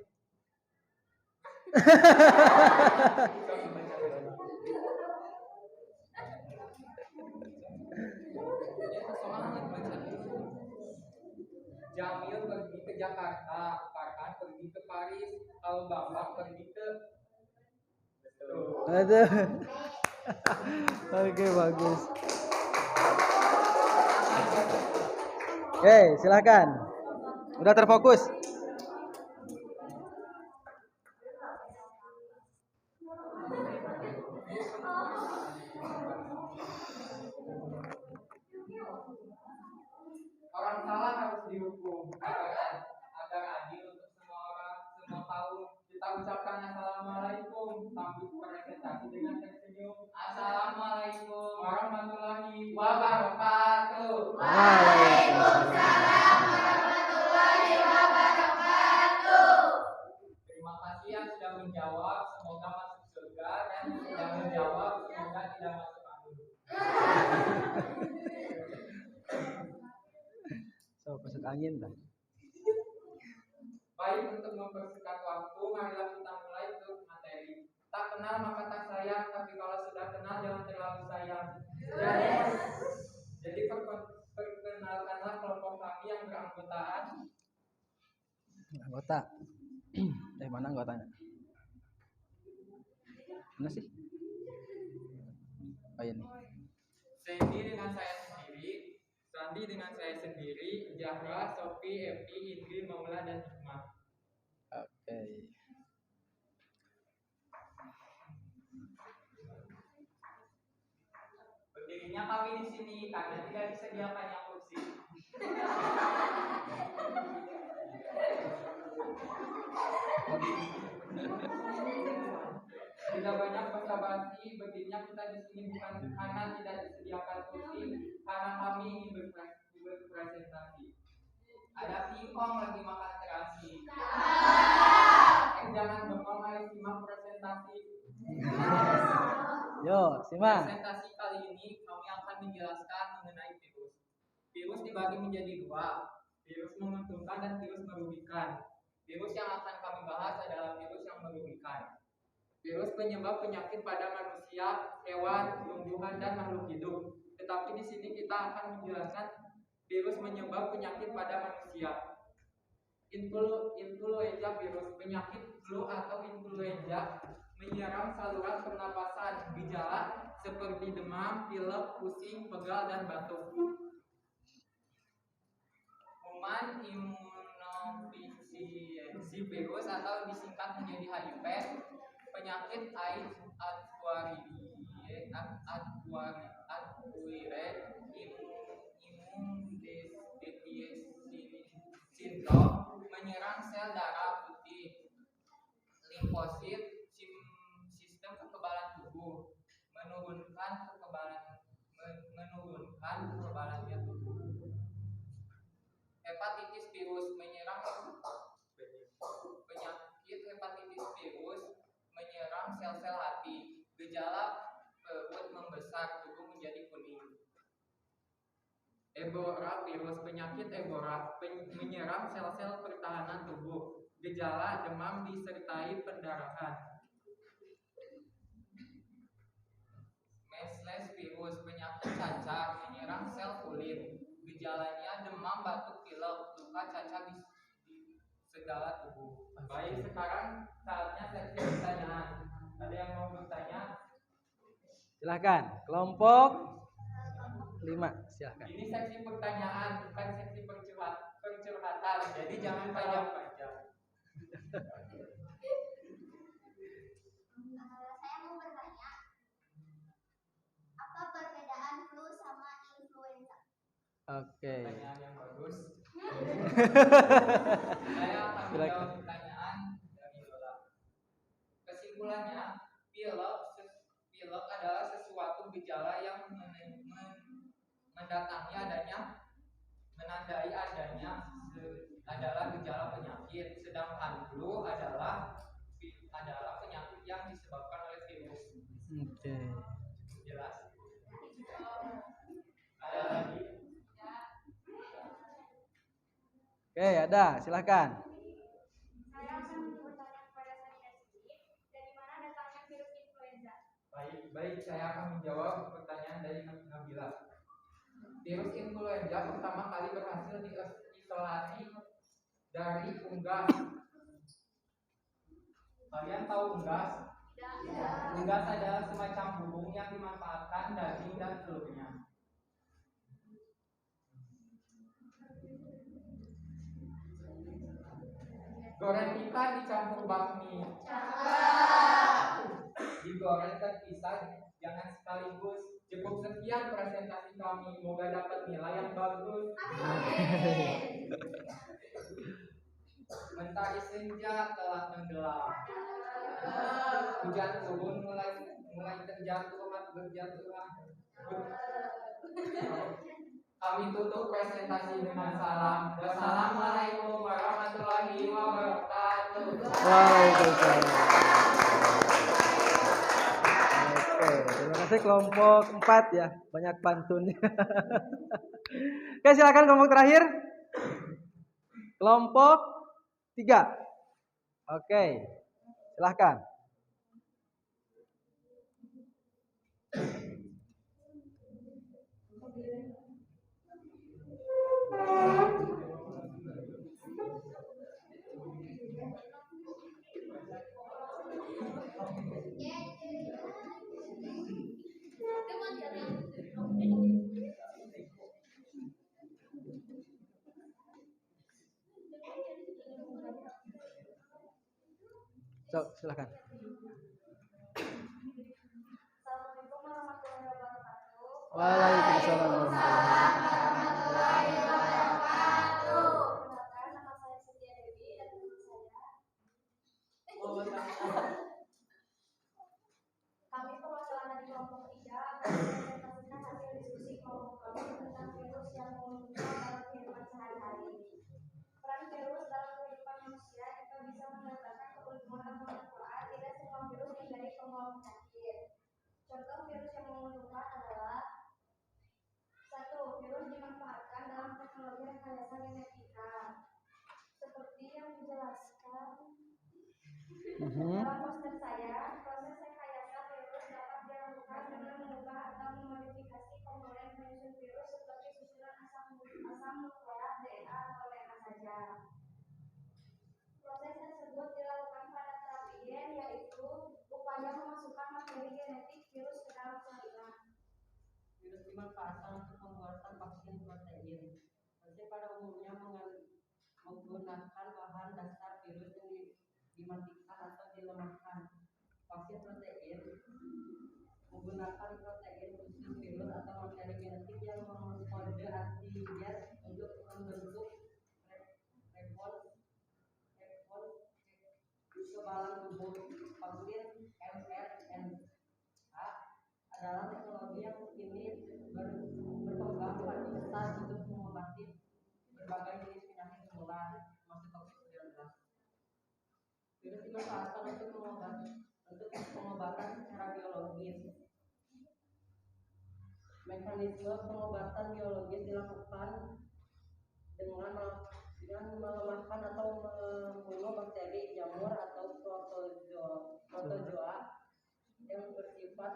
Jamil pergi ke Jakarta, Farhan pergi ke Paris, kalau Bambang pergi ke Aduh. Oke, bagus. Oke, silakan. Udah terfokus? orang salah harus dihukum agar adil untuk semua orang, semua kaum. Kita ucapkan assalamualaikum sambil presentasi dengan tersenyum. Assalamualaikum warahmatullahi wabarakatuh. Waalaikumsalam. Terima kasih yang sudah menjawab, semoga masuk surga, dan yang tidak menjawab semoga tidak masuk angin. So, masuk angin lah. Baik, untuk mempersingkat waktu, marilah kita mulai ke materi. Tak kenal maka tak sayang, tapi kalau sudah kenal jangan terlalu sayang. Jadi perkenalkanlah kelompok kami yang beranggotaan. Anggota. Mana anggotanya? Mana sih? Oh ini. Sandy dengan saya sendiri, Sandi dengan saya sendiri, Zahra, Sofi, Evi, Indri, Maula, dan Hikmah. Oke. Berdirinya kami di sini karena tidak disediakan yang kursi. Tidak banyak basa-basi, berdirinya kita di sini bukan karena tidak disediakan kursi, karena kami ingin berpresentasi. Ada pingpong lagi makan terasi. Jangan bengong, ayo simak presentasi. Yo, simak. Presentasi kali ini kami akan menjelaskan mengenai virus. Virus dibagi menjadi dua, virus menguntungkan dan virus merugikan. Virus yang akan kami bahas adalah virus yang merugikan. Virus penyebab penyakit pada manusia, hewan, tumbuhan, dan makhluk hidup. Tetapi di sini kita akan menjelaskan virus menyebab penyakit pada manusia. Influenza virus, penyakit flu atau influenza menyerang saluran pernapasan. Gejala seperti demam, pilek, pusing, pegal, dan batuk. Human Immunodeficiency Virus atau disingkat menjadi HIV, penyakit AIDS Immunodeficiency Syndrome menyerang sel darah putih, limfosit, sistem kekebalan tubuh, menurunkan kekebalannya tubuh. Hepatitis virus menyerang penyakit hepatitis virus menyerang sel-sel hati. Gejala perut membesar, tubuh menjadi kuning. Ebola virus, penyakit Ebola menyerang sel-sel pertahanan tubuh. Gejala demam disertai pendarahan. Measles virus, penyakit cacar menyerang sel kulit. Gejalanya demam, batuk, pilek, luka, cacar di segala tubuh. Baik, sekarang saatnya sesi pertanyaan. Ada yang mau bertanya? Silahkan, kelompok 5, silahkan. Ini seksi pertanyaan, bukan seksi percurhatan. Jadi jangan panjang-panjang. Saya mau bertanya, apa perbedaan flu sama influenza? Oke. Pertanyaan yang bagus. Saya akan menjawab pertanyaan dari Lola. Kesimpulannya, pilek adalah sesuatu gejala yang menandai adanya adalah gejala penyakit, sedangkan flu adalah penyakit yang disebabkan oleh virus. Oke. Jelas? Ada lagi? Oke, ada, silahkan. Saya akan bertanya kepada Sanida Siti, dari mana datangnya virus influenza? Baik, saya akan menjawab pertanyaan dari Nabila. Virus influenza pertama kali berhasil diisolasi dari unggas. Kalian tahu unggas? Tidak. Unggas adalah semacam burung yang dimanfaatkan daging dan telurnya. Goreng ikan dicampur bakmi. Digoreng terpisah, jangan sekaligus. Cukup sekian presentasi kami. Semoga dapat nilai yang bagus. Mentari senja telah tenggelam. Hujan turun mulai terjatuh berjatuhan. Kami tutup presentasi dengan salam. Wassalamualaikum warahmatullahi wabarakatuh. Waalaikumsalam. Oke, terima kasih kelompok 4 ya, banyak pantunnya. Oke, silakan kelompok terakhir. Kelompok 3. Oke, silahkan. So, silakan. Assalamualaikum warahmatullahi wabarakatuh. Waalaikumsalam warahmatullahi wabarakatuh. Perkenalkan, nama saya Setia Dewi dan teman kami perwakilan dari kelompok 3 akan mempresentasikan hasil diskusi kelompok kami tentang virus yang menunjukkan dalam kehidupan sehari-hari. Peran virus dalam kehidupan manusia juga bisa mengatakan keberuntungan atau manfaat. Tidak semua virus menjadi pembawa penyakit. Contoh virus yang menguntungkan adalah 1. Virus dimanfaatkan dalam teknologi rekayasa genetika, seperti yang dijelaskan dalam poster saya. Proses rekayasa virus dapat dilakukan dengan mengubah atau memodifikasi komponen penyusun virus seperti susunan asam nukleat DNA atau RNA saja. Proses tersebut dilakukan pada terapi gen, yaitu upaya memasukkan materi genetik virus ke dalam sel inang. Virus dimanfaatkan untuk pembuatan vaksin protein. Vaksin pada umumnya mengandung menggunakan bahan dasar virus yang dimatikan atau dilemahkan. Vaksin protein menggunakan protein khusus virus atau materi genetik yang mengkode antigen untuk membentuk respons kekebalan tubuh. Vaksin mRNA adalah teknologi yang kini berkembang pesat untuk mengobati berbagai jenis penyakit menular, termasuk COVID-19. Virus dimanfaatkan untuk pengobatan secara biologis. Mekanisme pengobatan biologis dilakukan dengan melemahkan atau membunuh bakteri, jamur atau protozoa yang bersifat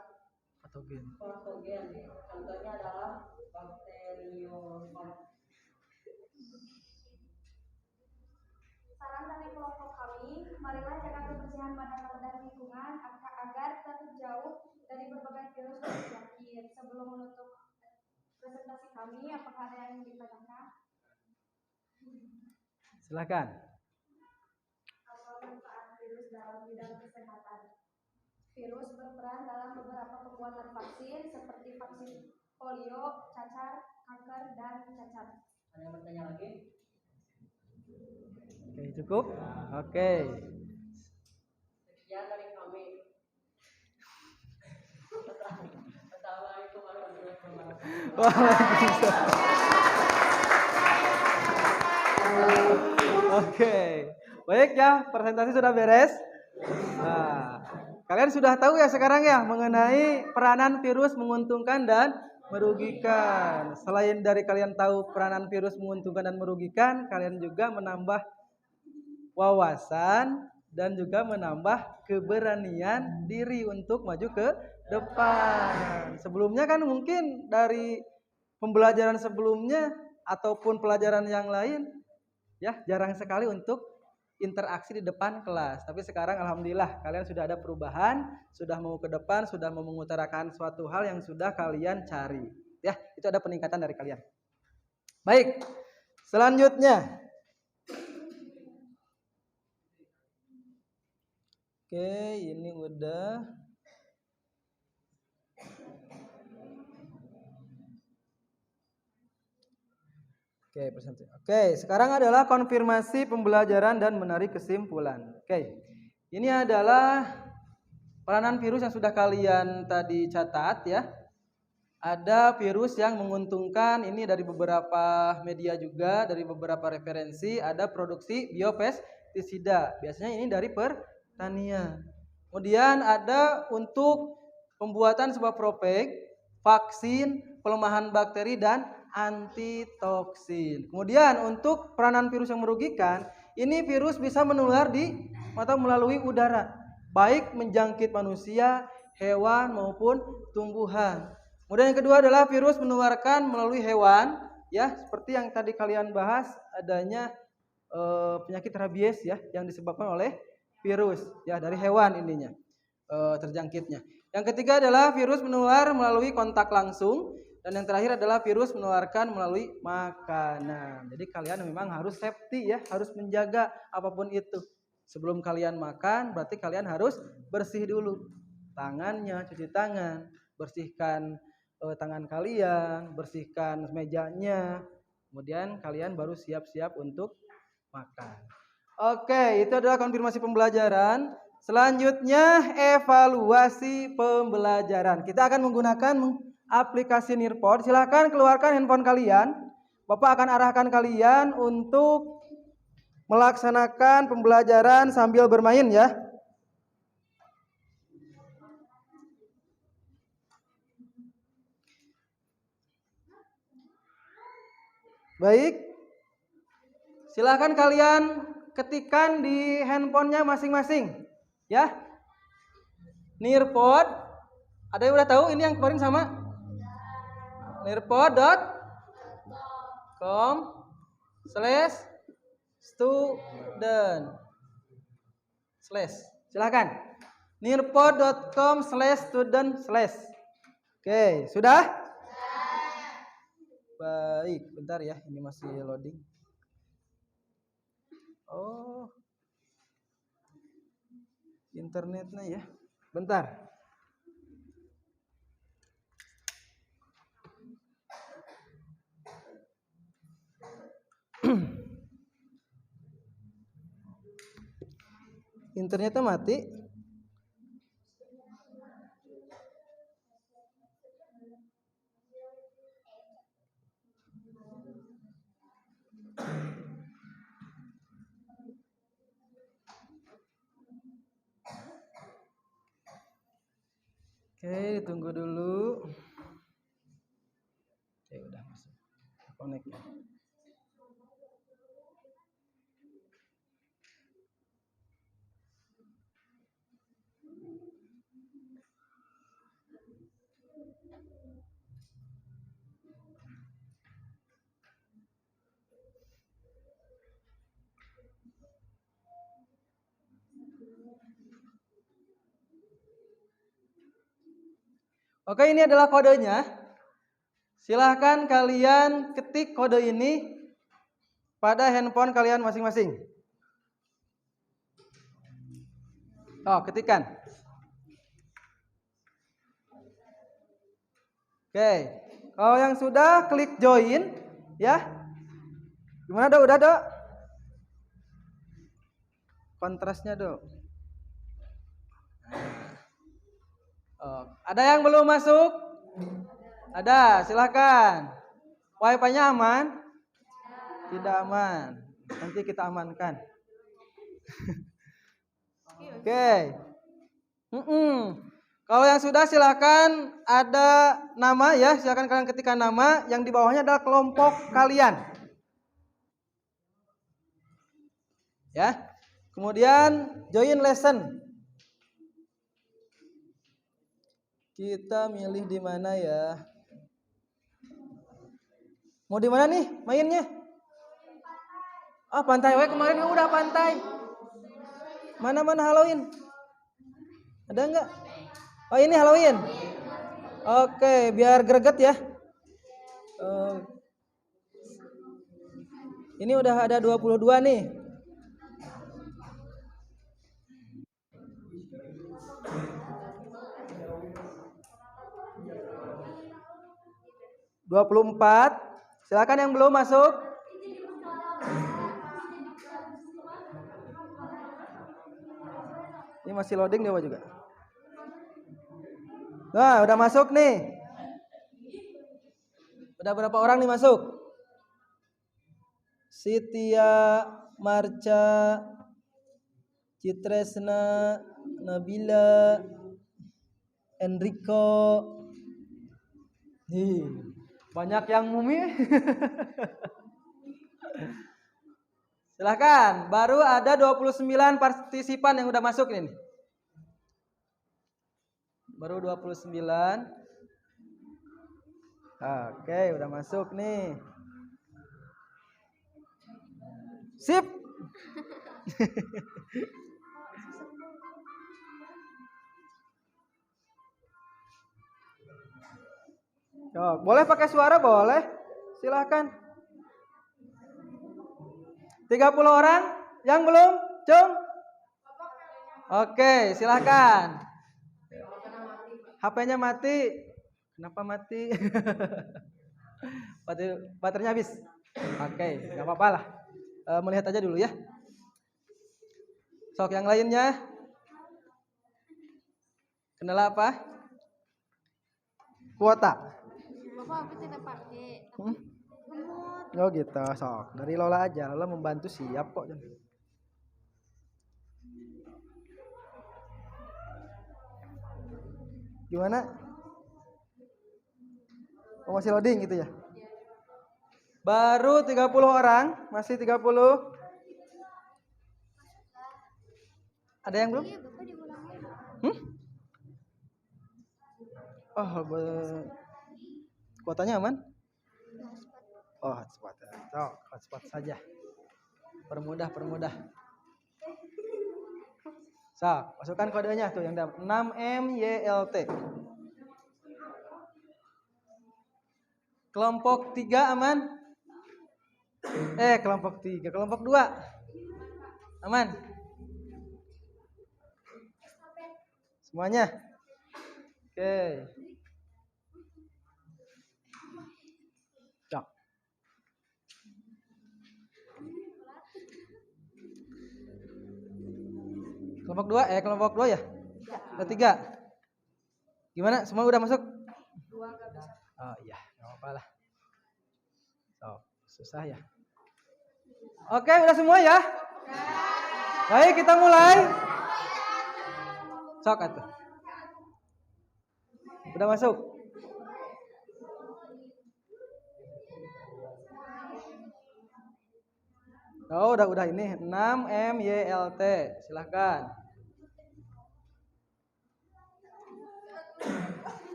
patogen. Contohnya adalah bakteriofag. Saran dari kelompok kami, marilah jaga kebersihan badan dan lingkungan agar tetap jauh dari berbagai virus dan penyakit. Sebelum menutup presentasi kami, apakah ada yang ingin ditanyakan? Silakan. Apa manfaat virus dalam bidang kesehatan? Virus berperan dalam beberapa pembuatan vaksin seperti vaksin polio, cacar, kanker, dan cacat. Ada yang bertanya lagi? Oke, cukup? Oke. Sekian dari kami. Assalamualaikum warahmatullahi wabarakatuh. Oke. Baik ya, presentasi sudah beres. Nah, kalian sudah tahu ya sekarang ya mengenai peranan virus menguntungkan dan merugikan. Selain dari kalian tahu peranan virus menguntungkan dan merugikan, kalian juga menambah wawasan dan juga menambah keberanian diri untuk maju ke depan. Sebelumnya kan mungkin dari pembelajaran sebelumnya ataupun pelajaran yang lain ya jarang sekali untuk interaksi di depan kelas. Tapi sekarang alhamdulillah kalian sudah ada perubahan, sudah mau ke depan, sudah mau mengutarakan suatu hal yang sudah kalian cari. Ya, itu ada peningkatan dari kalian. Baik. Selanjutnya. Oke, ini udah. Oke, sekarang adalah konfirmasi pembelajaran dan menarik kesimpulan. Oke, ini adalah peranan virus yang sudah kalian tadi catat ya. Ada virus yang menguntungkan, ini dari beberapa media juga, dari beberapa referensi. Ada produksi biopestisida, biasanya ini dari pertanian. Kemudian ada untuk pembuatan sebuah propek, vaksin, pelemahan bakteri, dan antitoksin. Kemudian untuk peranan virus yang merugikan, ini virus bisa menular atau melalui udara, baik menjangkit manusia, hewan maupun tumbuhan. Kemudian yang kedua adalah virus menularkan melalui hewan, ya seperti yang tadi kalian bahas adanya penyakit rabies ya yang disebabkan oleh virus ya dari hewan ininya terjangkitnya. Yang ketiga adalah virus menular melalui kontak langsung. Dan yang terakhir adalah virus menularkan melalui makanan. Jadi kalian memang harus safety ya, harus menjaga apapun itu. Sebelum kalian makan, berarti kalian harus bersih dulu tangannya, cuci tangan, bersihkan tangan kalian, bersihkan mejanya. Kemudian kalian baru siap-siap untuk makan. Oke, itu adalah konfirmasi pembelajaran. Selanjutnya evaluasi pembelajaran. Kita akan menggunakan aplikasi Nearpod. Silakan keluarkan handphone kalian. Bapak akan arahkan kalian untuk melaksanakan pembelajaran sambil bermain ya. Baik. Silakan kalian ketikkan di handphonenya masing-masing ya. Nearpod. Ada yang udah tahu ini yang kemarin sama? nearpod.com/student. Silakan. nearpod.com/student. Oke, sudah? Baik, bentar ya, ini masih loading. Oh, internetnya ya. Bentar. Internetnya mati. Oke, tunggu dulu. Oke, udah masuk. Connect ya. Oke, ini adalah kodenya. Silahkan kalian ketik kode ini pada handphone kalian masing-masing. Oh, ketikkan. Oke, kalau yang sudah klik join, ya. Gimana dok? Udah dok? Kontrasnya dok. Oh, ada yang belum masuk? Ada, silakan. Wifi-nya aman? Tidak aman. Nanti kita amankan. Oke. Kalau yang sudah silakan ada nama ya, silakan kalian ketikkan nama. Yang di bawahnya adalah kelompok kalian. Ya. Kemudian join lesson. Kita milih di mana ya? Mau di mana nih mainnya? Ah, pantai. Kemarin kan udah pantai. Mana Halloween? Ada enggak? Oh, ini Halloween. Oke, biar greget ya. Ini udah ada 22 nih. (24). Silakan yang belum masuk. Ini masih loading Dewa juga. Nah, udah masuk nih. Udah berapa orang nih masuk? Sitia, Marca, Citresna, Nabila, Enrico. Nih, banyak yang mumi. Silahkan, baru ada 29 partisipan yang udah masuk ini. Baru 29. Oke, udah masuk nih. Sip. Oh, boleh pakai suara, boleh. Silahkan. 30 orang yang belum, cung. Oke, silahkan. HP-nya mati. Kenapa mati? Baterainya habis. Oke, nggak apa-apa lah. Melihat aja dulu ya. Sok yang lainnya. Kendala apa? Kuota. Bapak aku tidak pakai. Oh gitu, sok. Dari Lola aja. Lola membantu siap kok. Gimana? Oh, masih loading gitu ya? Baru 30 orang, masih 30. Ada yang belum? Oh, kuotanya aman? Oh, hotspot. Oh, hotspot saja. Permudah. So, masukkan kodenya tuh yang 6MYLT. Kelompok 3 aman? Kelompok 3, kelompok 2. Aman? Semuanya? Oke. Cok. Kelompok 2 ya? Ada 3. Gimana? Semua udah masuk? 2 gak bisa. Oh iya, nggak apa-apa lah. Susah ya. Oke, udah semua ya? Baik, kita mulai. Sok atuh. Udah masuk? Oh, udah ini 6 MYLT. Silahkan.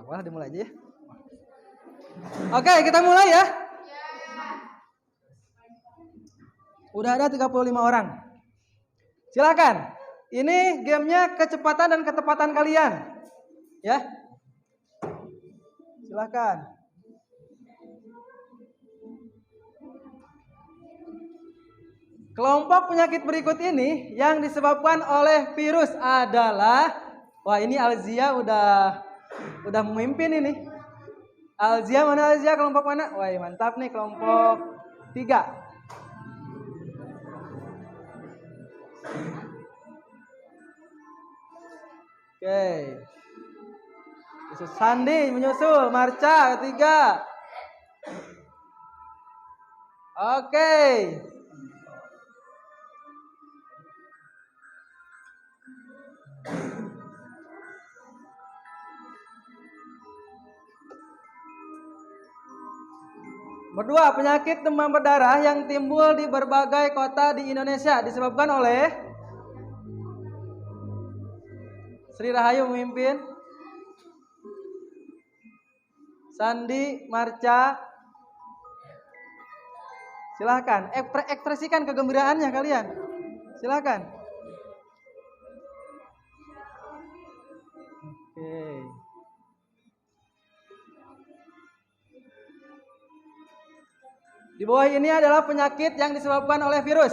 Awal dimulai aja ya. Oke, kita mulai ya. Udah ada 35 orang. Silakan. Ini gamenya kecepatan dan ketepatan kalian. Ya. Silakan. Kelompok penyakit berikut ini yang disebabkan oleh virus adalah, wah ini Alzia udah memimpin ini. Alzia mana Alzia, kelompok mana? Wah mantap nih, kelompok 3. Oke. Sandi menyusul, Marca 3. Oke. Berdua, penyakit demam berdarah yang timbul di berbagai kota di Indonesia disebabkan oleh Sri Rahayu memimpin, Sandi, Marca. Silahkan, ekspresikan kegembiraannya kalian. Silahkan. Oke. Di bawah ini adalah penyakit yang disebabkan oleh virus.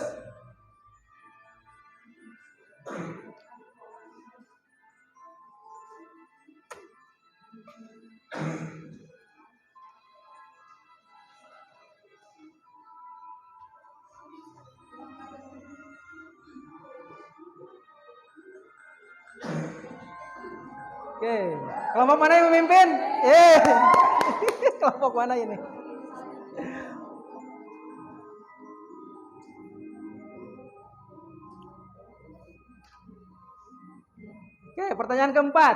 Oke, kelompok mana yang memimpin? Kelompok mana ini? Oke, pertanyaan keempat.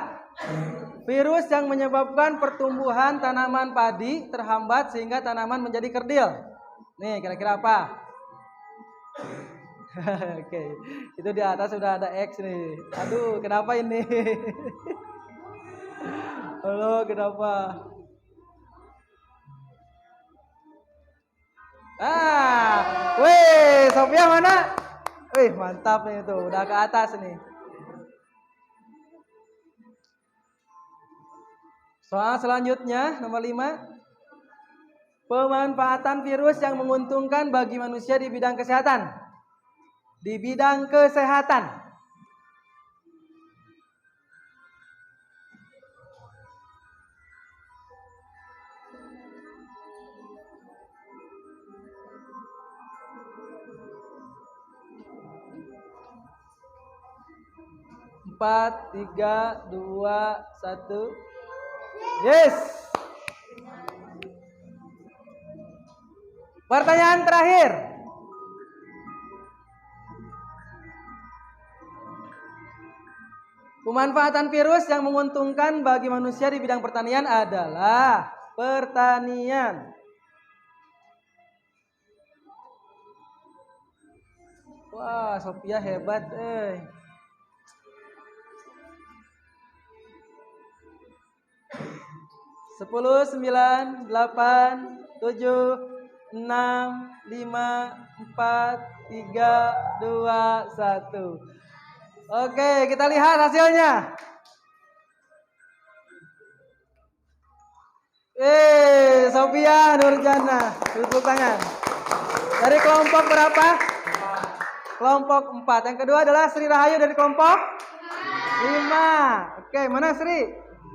Virus yang menyebabkan pertumbuhan tanaman padi terhambat sehingga tanaman menjadi kerdil. Nih, kira-kira apa? Oke, itu di atas sudah ada X nih. Aduh, kenapa ini? Halo, kenapa? Wih, Sophia mana? Wih, mantap nih tuh, udah ke atas nih. Soal selanjutnya, nomor 5. Pemanfaatan virus yang menguntungkan bagi manusia di bidang kesehatan. Di bidang kesehatan. Empat, 3, 2, 1. Yes. Pertanyaan terakhir. Pemanfaatan virus yang menguntungkan bagi manusia di bidang pertanian adalah pertanian. Wah, Sophia hebat, 10, 9, 8, 7, 6, 5, 4, 3, 2, 1. Oke, kita lihat hasilnya. Sophia Nurjana. Tepuk tangan. Dari kelompok berapa? Kelompok 4. Yang kedua adalah Sri Rahayu dari kelompok 5. Oke, mana Sri?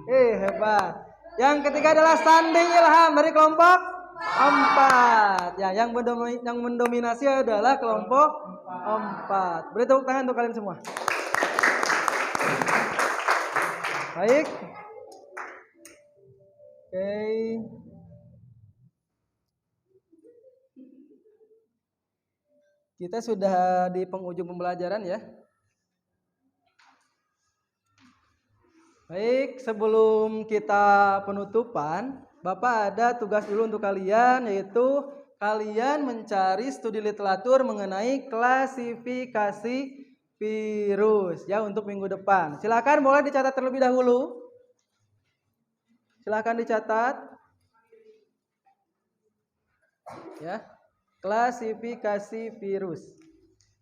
Hebat. Yang ketiga adalah Sanding Ilham dari kelompok 4. Ya, yang mendominasi adalah kelompok 4. Beri tepuk tangan untuk kalian semua. Baik. Oke. Kita sudah di penghujung pembelajaran ya. Baik, sebelum kita penutupan, Bapak ada tugas dulu untuk kalian, yaitu kalian mencari studi literatur mengenai klasifikasi virus ya untuk minggu depan. Silakan boleh dicatat terlebih dahulu. Silakan dicatat. Ya. Klasifikasi virus.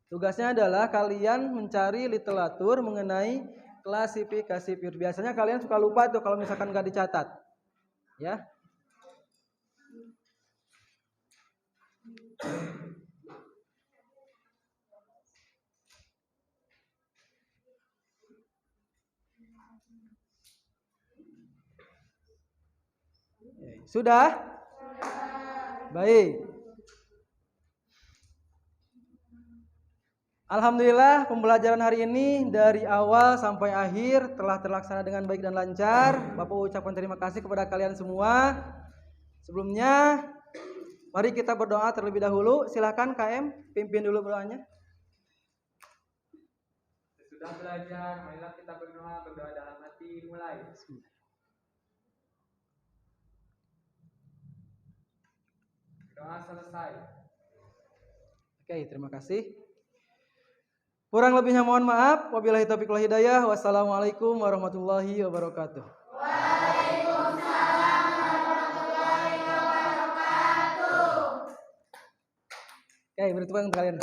Tugasnya adalah kalian mencari literatur mengenai klasifikasi virus. Biasanya kalian suka lupa tuh kalau misalkan nggak dicatat. Ya. Sudah? Baik. Alhamdulillah pembelajaran hari ini dari awal sampai akhir telah terlaksana dengan baik dan lancar. Bapak ucapkan terima kasih kepada kalian semua. Sebelumnya mari kita berdoa terlebih dahulu. Silakan KM pimpin dulu doanya. Sesudah belajar, marilah kita berdoa dalam hati, mulai. Doa selesai. Oke, terima kasih. Kurang lebihnya mohon maaf. Wabillahi taufiq wal hidayah. Wassalamualaikum warahmatullahi wabarakatuh. Waalaikumsalam warahmatullahi wabarakatuh. Oke, beri tepuk tangan untuk kalian.